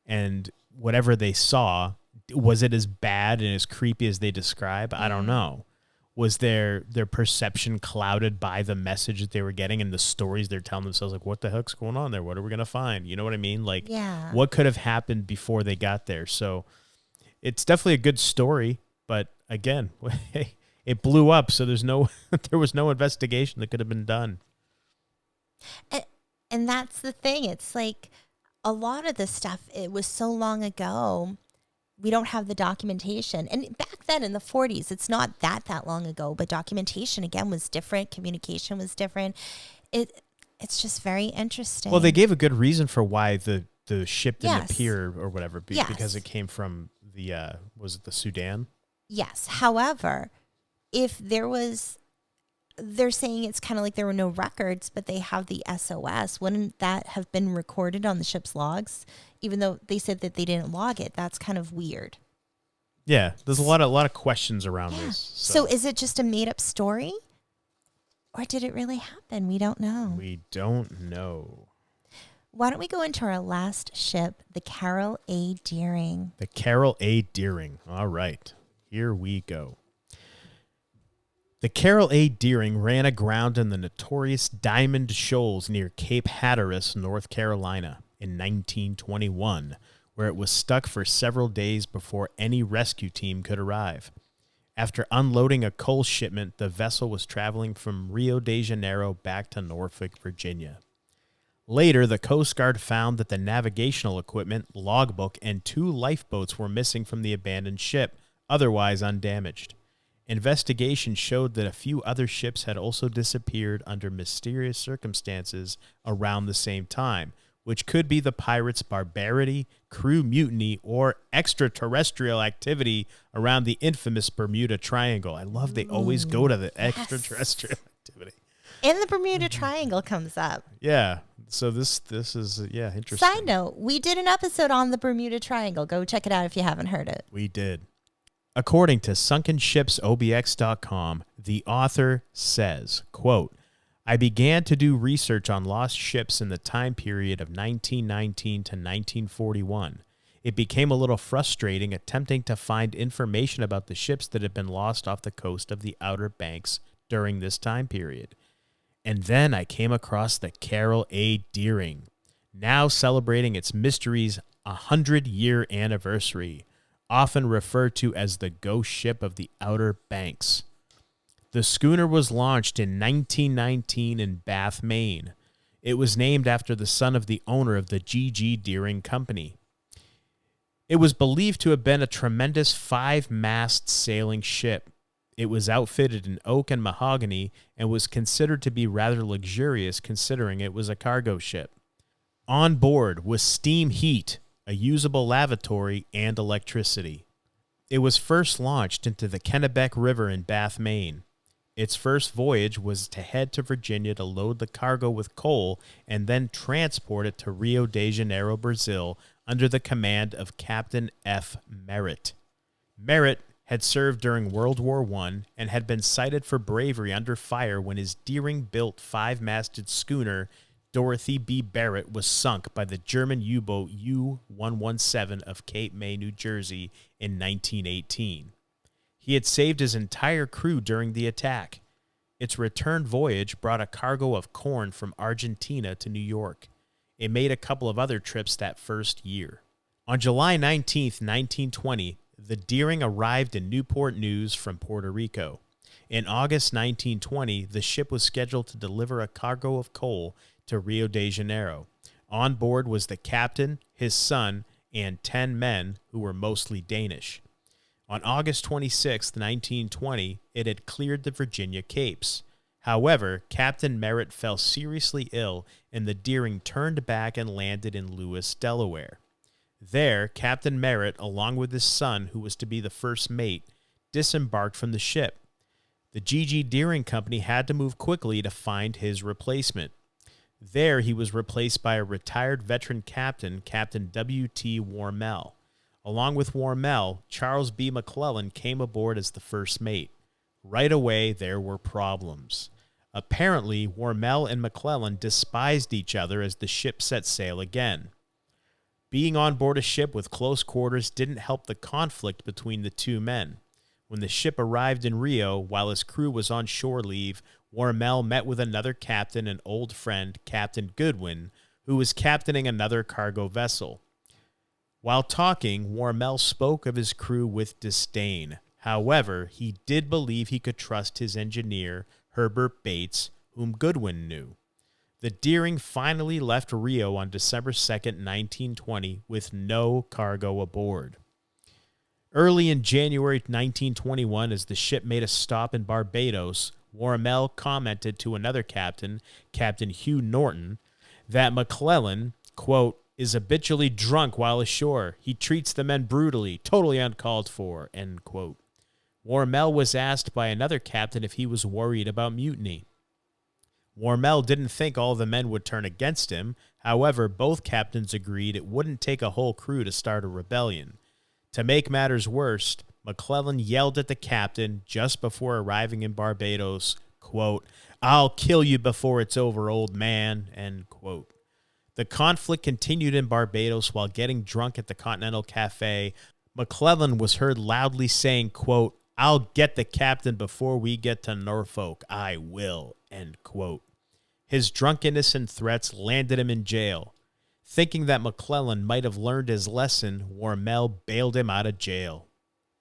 And whatever they saw, was it as bad and as creepy as they describe? I don't know. Was their perception clouded by the message that they were getting and the stories they're telling themselves? Like, what the heck's going on there? What are we going to find? You know what I mean? Like, what could have happened before they got there? So it's definitely a good story, but again, it blew up. So there was no investigation that could have been done. And that's the thing. It's like a lot of this stuff, it was so long ago. We don't have the documentation. And back then in the 40s, it's not that long ago, but documentation, again, was different. Communication was different. It's just very interesting. Well, they gave a good reason for why the ship didn't appear or whatever, because it came from was it the Sudan? Yes. However, if they're saying it's kind of like there were no records, but they have the SOS. Wouldn't that have been recorded on the ship's logs? Even though they said that they didn't log it, that's kind of weird. Yeah, there's a lot of questions around this. So is it just a made up story? Or did it really happen? We don't know. We don't know. Why don't we go into our last ship, the Carroll A. Deering? The Carroll A. Deering. All right, here we go. The Carroll A. Deering ran aground in the notorious Diamond Shoals near Cape Hatteras, North Carolina, in 1921, where it was stuck for several days before any rescue team could arrive. After unloading a coal shipment, the vessel was traveling from Rio de Janeiro back to Norfolk, Virginia. Later, the Coast Guard found that the navigational equipment, logbook, and 2 lifeboats were missing from the abandoned ship, otherwise undamaged. Investigation showed that a few other ships had also disappeared under mysterious circumstances around the same time, which could be the pirates' barbarity, crew mutiny, or extraterrestrial activity around the infamous Bermuda Triangle. I love they always go to the extraterrestrial activity. And the Bermuda Triangle comes up. Yeah. So this is interesting. Side note, we did an episode on the Bermuda Triangle. Go check it out if you haven't heard it. We did. According to sunkenshipsobx.com, the author says, quote, I began to do research on lost ships in the time period of 1919 to 1941. It became a little frustrating attempting to find information about the ships that had been lost off the coast of the Outer Banks during this time period. And then I came across the Carroll A. Deering, now celebrating its mystery's 100-year anniversary, often referred to as the ghost ship of the Outer Banks. The schooner was launched in 1919 in Bath, Maine. It was named after the son of the owner of the G.G. Deering Company. It was believed to have been a tremendous 5-mast sailing ship. It was outfitted in oak and mahogany and was considered to be rather luxurious considering it was a cargo ship. On board was steam heat, a usable lavatory, and electricity. It was first launched into the Kennebec River in Bath, Maine. Its first voyage was to head to Virginia to load the cargo with coal and then transport it to Rio de Janeiro, Brazil, under the command of Captain F. Merritt. Merritt had served during World War I and had been cited for bravery under fire when his Deering-built 5-masted schooner Dorothy B. Barrett was sunk by the German U-boat U-117 of Cape May, New Jersey in 1918. He had saved his entire crew during the attack. Its return voyage brought a cargo of corn from Argentina to New York. It made a couple of other trips that first year. On July 19, 1920, the Deering arrived in Newport News from Puerto Rico. In August 1920, the ship was scheduled to deliver a cargo of coal to Rio de Janeiro. On board was the captain, his son, and 10 men who were mostly Danish. On August 26, 1920, it had cleared the Virginia Capes. However, Captain Merritt fell seriously ill, and the Deering turned back and landed in Lewis, Delaware. There, Captain Merritt, along with his son, who was to be the first mate, disembarked from the ship. The G.G. Deering Company had to move quickly to find his replacement. There, he was replaced by a retired veteran captain, Captain W.T. Warmell. Along with Warmell, Charles B. McClellan came aboard as the first mate. Right away, there were problems. Apparently, Wormel and McClellan despised each other as the ship set sail again. Being on board a ship with close quarters didn't help the conflict between the two men. When the ship arrived in Rio, while his crew was on shore leave, Wormel met with another captain and old friend, Captain Goodwin, who was captaining another cargo vessel. While talking, Wormel spoke of his crew with disdain. However, he did believe he could trust his engineer, Herbert Bates, whom Goodwin knew. The Deering finally left Rio on December 2nd, 1920, with no cargo aboard. Early in January 1921, as the ship made a stop in Barbados, Wormel commented to another captain, Captain Hugh Norton, that McClellan, quote, is habitually drunk while ashore. He treats the men brutally, totally uncalled for, end quote. Wormel was asked by another captain if he was worried about mutiny. Wormel didn't think all the men would turn against him. However, both captains agreed it wouldn't take a whole crew to start a rebellion. To make matters worse, McClellan yelled at the captain just before arriving in Barbados, quote, I'll kill you before it's over, old man, end quote. The conflict continued in Barbados while getting drunk at the Continental Cafe. McClellan was heard loudly saying, quote, I'll get the captain before we get to Norfolk. I will, end quote. His drunkenness and threats landed him in jail. Thinking that McClellan might have learned his lesson, Wormel bailed him out of jail.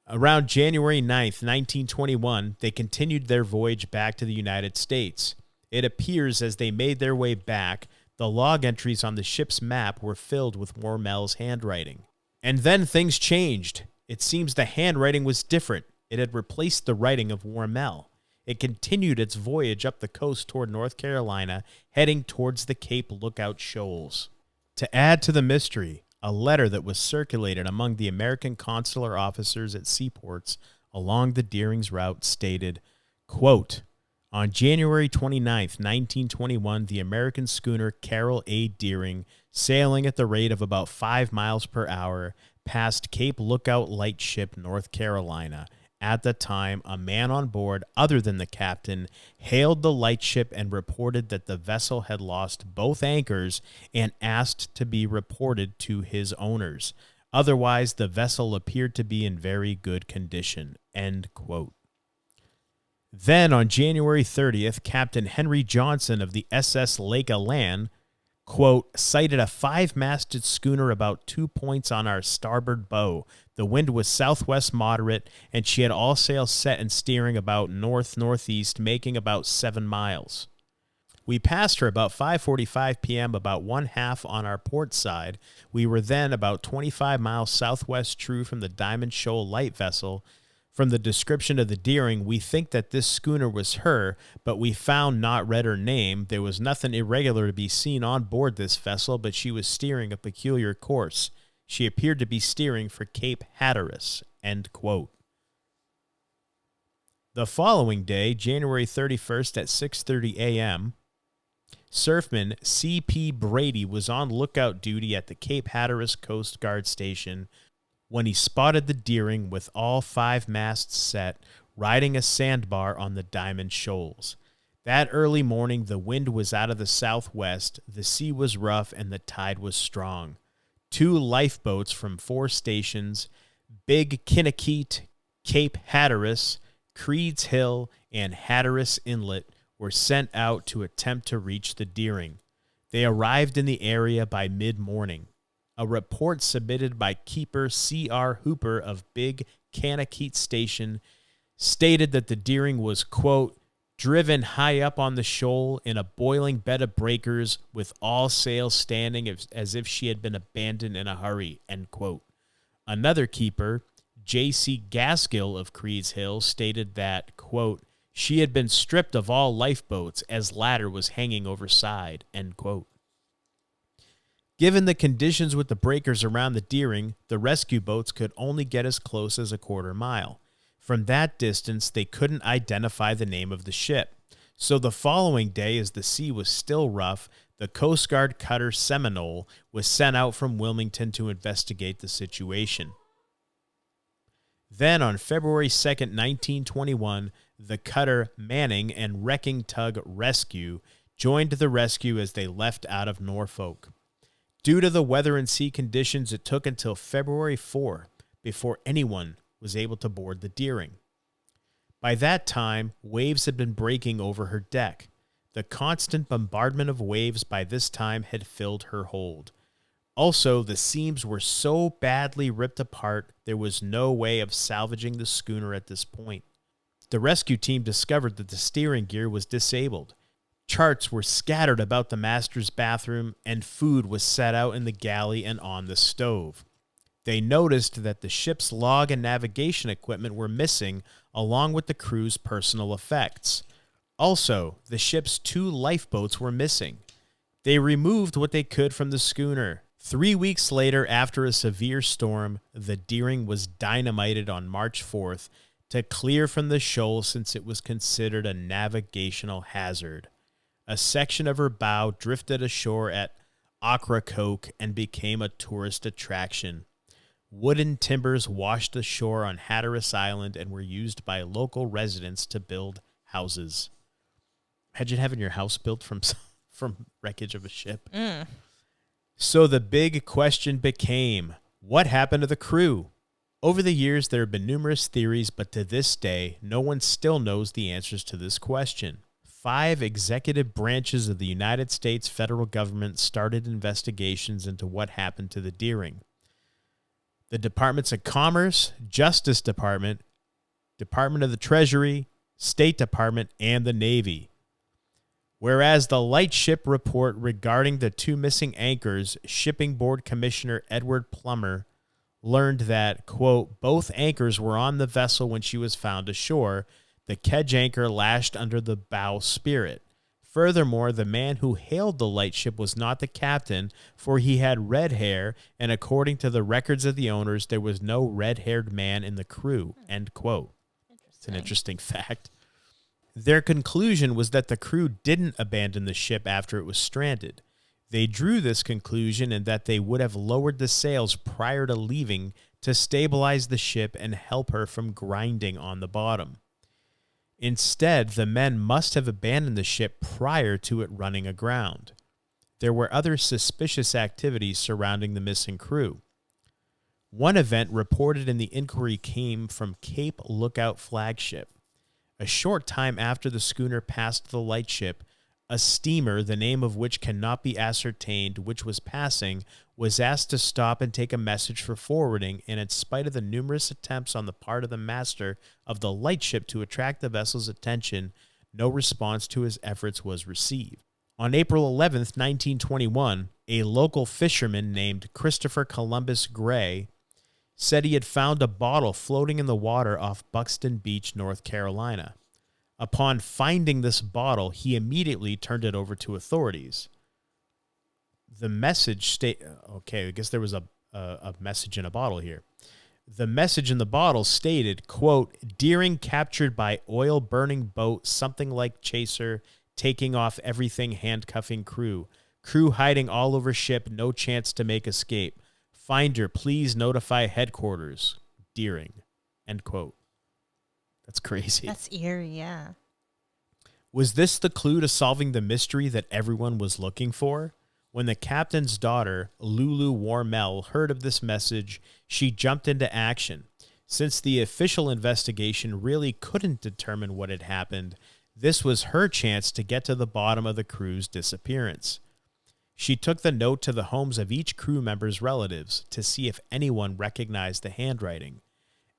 Around January 9th, 1921, they continued their voyage back to the United States. It appears as they made their way back, the log entries on the ship's map were filled with Wormel's handwriting. And then things changed. It seems the handwriting was different. It had replaced the writing of Wormel. It continued its voyage up the coast toward North Carolina, heading towards the Cape Lookout Shoals. To add to the mystery, a letter that was circulated among the American consular officers at seaports along the Deering's route stated, quote, on January 29, 1921, the American schooner Carroll A. Deering, sailing at the rate of about 5 miles per hour, passed Cape Lookout Lightship, North Carolina. At the time, a man on board, other than the captain, hailed the lightship and reported that the vessel had lost both anchors and asked to be reported to his owners. Otherwise, the vessel appeared to be in very good condition. End quote. Then, on January 30th, Captain Henry Johnson of the SS Lake Elan, quote, sighted a 5-masted schooner about 2 points on our starboard bow. The wind was southwest moderate, and she had all sails set and steering about north-northeast, making about 7 miles. We passed her about 5:45 p.m., about 1/2 on our port side. We were then about 25 miles southwest true from the Diamond Shoal light vessel. From the description of the Deering, we think that this schooner was her, but we found not read her name. There was nothing irregular to be seen on board this vessel, but she was steering a peculiar course. She appeared to be steering for Cape Hatteras, end quote. The following day, January 31st at 6:30 a.m., surfman C.P. Brady was on lookout duty at the Cape Hatteras Coast Guard Station when he spotted the Deering with all 5 masts set, riding a sandbar on the Diamond Shoals. That early morning, the wind was out of the southwest, the sea was rough, and the tide was strong. 2 lifeboats from 4 stations, Big Kinnikeet, Cape Hatteras, Creed's Hill, and Hatteras Inlet, were sent out to attempt to reach the Deering. They arrived in the area by mid-morning. A report submitted by Keeper C.R. Hooper of Big Kinnikeet Station stated that the Deering was, quote, driven high up on the shoal in a boiling bed of breakers with all sails standing as if she had been abandoned in a hurry, end quote. Another keeper, J.C. Gaskill of Creed's Hill, stated that, quote, she had been stripped of all lifeboats as ladder was hanging overside, end quote. Given the conditions with the breakers around the Deering, the rescue boats could only get as close as a 1/4 mile. From that distance, they couldn't identify the name of the ship. So the following day, as the sea was still rough, the Coast Guard cutter Seminole was sent out from Wilmington to investigate the situation. Then, on February 2nd, 1921, the cutter Manning and wrecking tug Rescue joined the rescue as they left out of Norfolk. Due to the weather and sea conditions, it took until February 4 before anyone was able to board the Deering. By that time, waves had been breaking over her deck. The constant bombardment of waves by this time had filled her hold. Also, the seams were so badly ripped apart, there was no way of salvaging the schooner at this point. The rescue team discovered that the steering gear was disabled. Charts were scattered about the master's bathroom, and food was set out in the galley and on the stove. They noticed that the ship's log and navigation equipment were missing, along with the crew's personal effects. Also, the ship's 2 lifeboats were missing. They removed what they could from the schooner. 3 weeks later, after a severe storm, the Deering was dynamited on March 4th to clear from the shoal since it was considered a navigational hazard. A section of her bow drifted ashore at Ocracoke and became a tourist attraction. Wooden timbers washed ashore on Hatteras Island and were used by local residents to build houses. Imagine having your house built from wreckage of a ship. So the big question became, what happened to the crew? Over the years, there have been numerous theories, but to this day, no one still knows the answers to this question. 5 executive branches of the United States federal government started investigations into what happened to the Deering. The Departments of Commerce, Justice Department, Department of the Treasury, State Department, and the Navy. Whereas the Lightship report regarding the 2 missing anchors, Shipping Board Commissioner Edward Plummer learned that, quote, both anchors were on the vessel when she was found ashore, the kedge anchor lashed under the bowsprit. Furthermore, the man who hailed the lightship was not the captain, for he had red hair, and according to the records of the owners, there was no red-haired man in the crew, end quote. It's an interesting fact. Their conclusion was that the crew didn't abandon the ship after it was stranded. They drew this conclusion in that they would have lowered the sails prior to leaving to stabilize the ship and help her from grinding on the bottom. Instead, the men must have abandoned the ship prior to it running aground. There were other suspicious activities surrounding the missing crew. One event reported in the inquiry came from Cape Lookout flagship. A short time after the schooner passed the lightship, a steamer, the name of which cannot be ascertained, which was passing, was asked to stop and take a message for forwarding, and in spite of the numerous attempts on the part of the master of the lightship to attract the vessel's attention, no response to his efforts was received. On April 11, 1921, a local fisherman named Christopher Columbus Gray said he had found a bottle floating in the water off Buxton Beach, North Carolina. Upon finding this bottle, he immediately turned it over to authorities. The message I guess there was a message in a bottle here. The message in the bottle stated, quote, Deering captured by oil-burning boat, something like chaser, taking off everything, handcuffing crew. Crew hiding all over ship, no chance to make escape. Finder, please notify headquarters. Deering, end quote. That's crazy. That's eerie, yeah. Was this the clue to solving the mystery that everyone was looking for? When the captain's daughter, Lulu Warmel, heard of this message, she jumped into action. Since the official investigation really couldn't determine what had happened, this was her chance to get to the bottom of the crew's disappearance. She took the note to the homes of each crew member's relatives to see if anyone recognized the handwriting.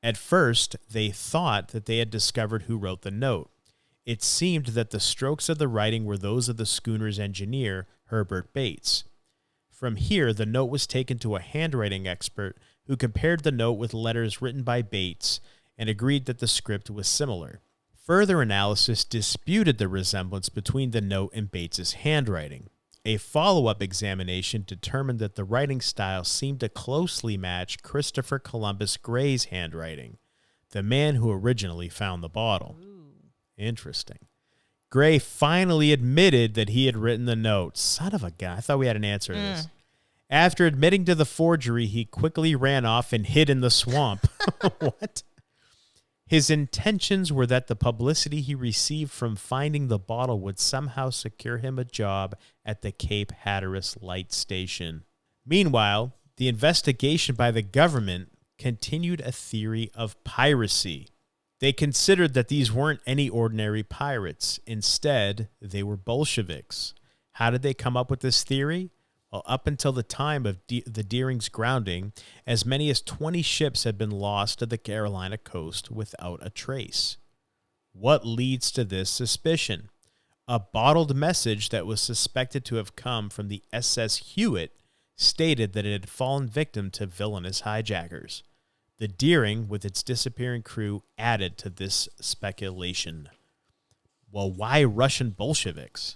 At first, they thought that they had discovered who wrote the note. It seemed that the strokes of the writing were those of the schooner's engineer, Herbert Bates. From here, the note was taken to a handwriting expert who compared the note with letters written by Bates and agreed that the script was similar. Further analysis disputed the resemblance between the note and Bates's handwriting. A follow-up examination determined that the writing style seemed to closely match Christopher Columbus Gray's handwriting, the man who originally found the bottle. Interesting. Gray finally admitted that he had written the note. Son of a gun. I thought we had an answer to this. After admitting to the forgery, he quickly ran off and hid in the swamp. What? His intentions were that the publicity he received from finding the bottle would somehow secure him a job at the Cape Hatteras Light Station. Meanwhile, the investigation by the government continued a theory of piracy. They considered that these weren't any ordinary pirates. Instead, they were Bolsheviks. How did they come up with this theory? Well, up until the time of the Deering's grounding, as many as 20 ships had been lost to the Carolina coast without a trace. What leads to this suspicion? A bottled message that was suspected to have come from the SS Hewitt stated that it had fallen victim to villainous hijackers. The Deering, with its disappearing crew, added to this speculation. Well, why Russian Bolsheviks?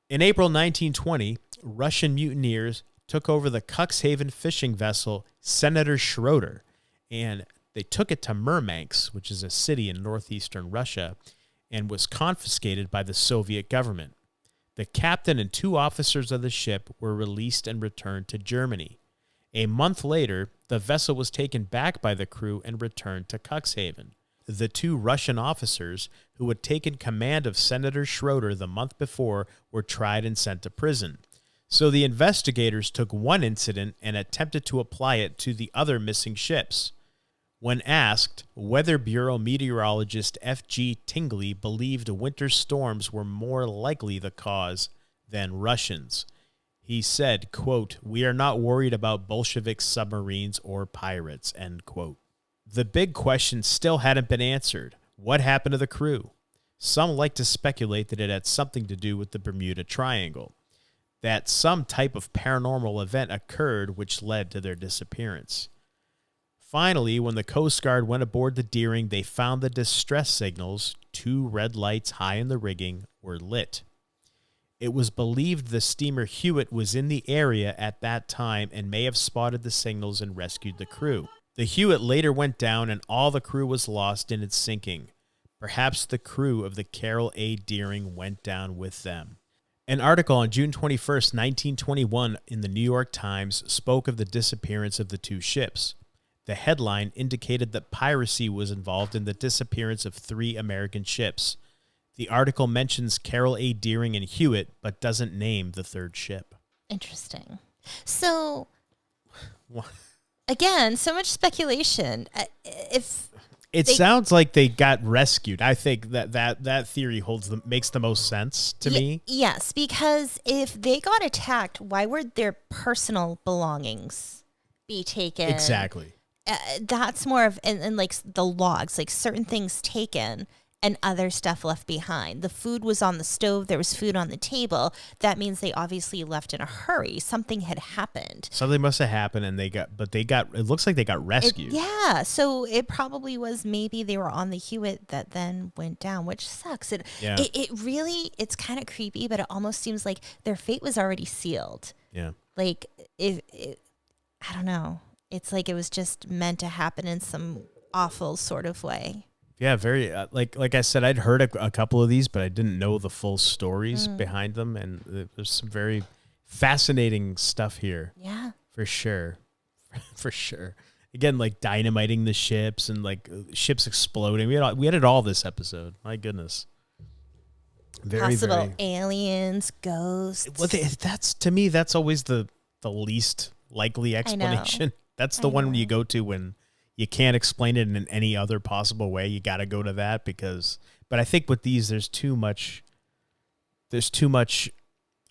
In April 1920, Russian mutineers took over the Cuxhaven fishing vessel Senator Schroeder, and they took it to Murmansk, which is a city in northeastern Russia, and was confiscated by the Soviet government. The captain and 2 officers of the ship were released and returned to Germany. A month later, the vessel was taken back by the crew and returned to Cuxhaven. The 2 Russian officers who had taken command of Senator Schroeder the month before were tried and sent to prison. So the investigators took one incident and attempted to apply it to the other missing ships. When asked, Weather Bureau meteorologist F.G. Tingley believed winter storms were more likely the cause than Russians. He said, quote, "We are not worried about Bolshevik submarines or pirates," end quote. The big question still hadn't been answered. What happened to the crew? Some like to speculate that it had something to do with the Bermuda Triangle, that some type of paranormal event occurred which led to their disappearance. Finally, when the Coast Guard went aboard the Deering, they found the distress signals, 2 red lights high in the rigging, were lit. It was believed the steamer Hewitt was in the area at that time and may have spotted the signals and rescued the crew. The Hewitt later went down and all the crew was lost in its sinking. Perhaps the crew of the Carroll A. Deering went down with them. An article on June 21st, 1921 in the New York Times spoke of the disappearance of the 2 ships. The headline indicated that piracy was involved in the disappearance of 3 American ships. The article mentions Carroll A. Deering and Hewitt, but doesn't name the 3rd ship. Interesting. So, again, so much speculation. It sounds like they got rescued. I think that theory makes the most sense to me. Yes, because if they got attacked, why would their personal belongings be taken? Exactly. That's more of, and like the logs, like certain things taken and other stuff left behind. The food was on the stove. There was food on the table. That means they obviously left in a hurry. Something had happened. Something must have happened, and it looks like they got rescued. So it probably was, maybe they were on the Hewitt that then went down, which sucks. It really, it's kind of creepy, but it almost seems like their fate was already sealed. Yeah. Like, I don't know. It's like it was just meant to happen in some awful sort of way. Yeah, very like I said, I'd heard a couple of these, but I didn't know the full stories behind them, and there's some very fascinating stuff here. Yeah, for sure, for sure. Again, like dynamiting the ships and like ships exploding. We had it all this episode. My goodness, possible aliens, ghosts. Well, that's to me, that's always the least likely explanation. That's the one you go to when you can't explain it in any other possible way. You got to go to that but I think with these, there's too much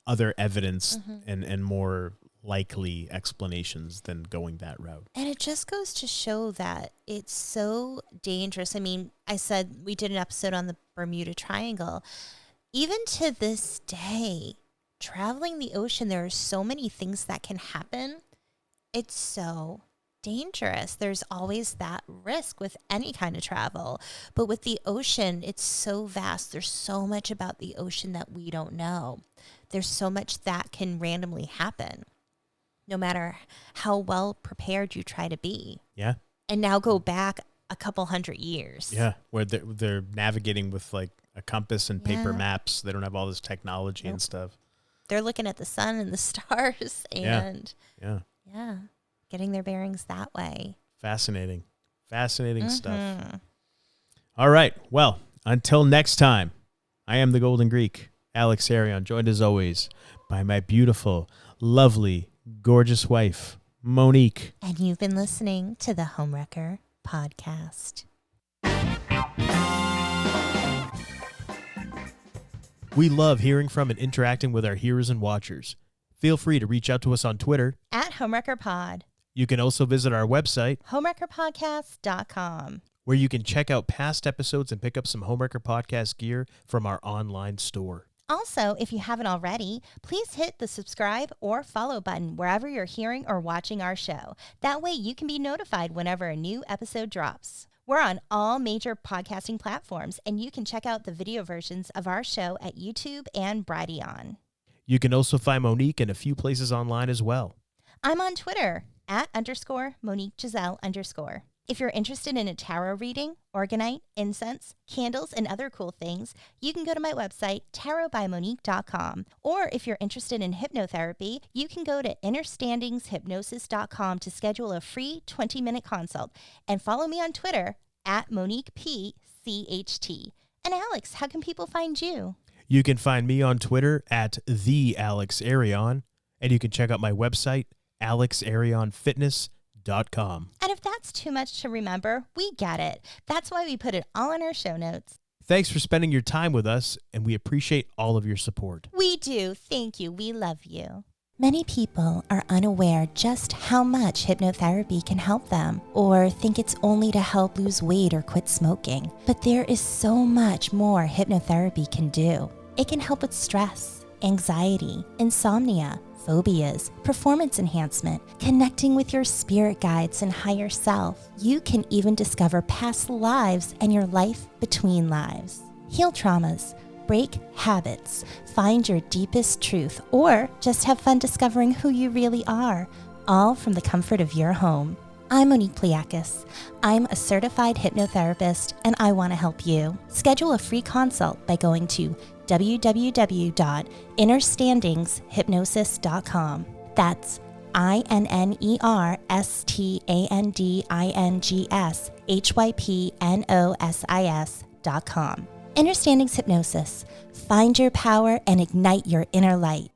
other evidence and more likely explanations than going that route. And it just goes to show that it's so dangerous. I mean, I said we did an episode on the Bermuda Triangle. Even to this day, traveling the ocean, there are so many things that can happen. It's so dangerous. There's always that risk with any kind of travel. But with the ocean, it's so vast. There's so much about the ocean that we don't know. There's so much that can randomly happen, no matter how well prepared you try to be. Yeah. And now go back a couple hundred years. Yeah, where they're navigating with like a compass and paper maps. They don't have all this technology and stuff. They're looking at the sun and the stars and yeah, getting their bearings that way. Fascinating stuff. All right. Well, until next time, I am the Golden Greek, Alex Arion, joined as always by my beautiful, lovely, gorgeous wife, Monique. And you've been listening to the Homewrecker podcast. We love hearing from and interacting with our hearers and watchers. Feel free to reach out to us on Twitter At HomewreckerPod. You can also visit our website, homewreckerpodcast.com. where you can check out past episodes and pick up some Homewrecker podcast gear from our online store. Also, if you haven't already, please hit the subscribe or follow button wherever you're hearing or watching our show. That way you can be notified whenever a new episode drops. We're on all major podcasting platforms, and you can check out the video versions of our show at YouTube and Brighteon. You can also find Monique in a few places online as well. I'm on Twitter @_MoniqueGiselle_. If you're interested in a tarot reading, organite, incense, candles, and other cool things, you can go to my website, tarotbymonique.com. Or if you're interested in hypnotherapy, you can go to innerstandingshypnosis.com to schedule a free 20-minute consult. And follow me on Twitter @MoniquePCHT. And Alex, how can people find you? You can find me on Twitter @TheAlexArion, and you can check out my website, AlexArionFitness.com. And if that's too much to remember, we get it. That's why we put it all in our show notes. Thanks for spending your time with us, and we appreciate all of your support. We do. Thank you. We love you. Many people are unaware just how much hypnotherapy can help them, or think it's only to help lose weight or quit smoking. But there is so much more hypnotherapy can do. It can help with stress, anxiety, insomnia, phobias, performance enhancement, connecting with your spirit guides and higher self. You can even discover past lives and your life between lives. Heal traumas, break habits, find your deepest truth, or just have fun discovering who you really are, all from the comfort of your home. I'm Monique Pliakis. I'm a certified hypnotherapist, and I want to help you. Schedule a free consult by going to www.innerstandingshypnosis.com. That's INNERSTANDINGSHYPNOSIS.com. Inner Standings Hypnosis. Find your power and ignite your inner light.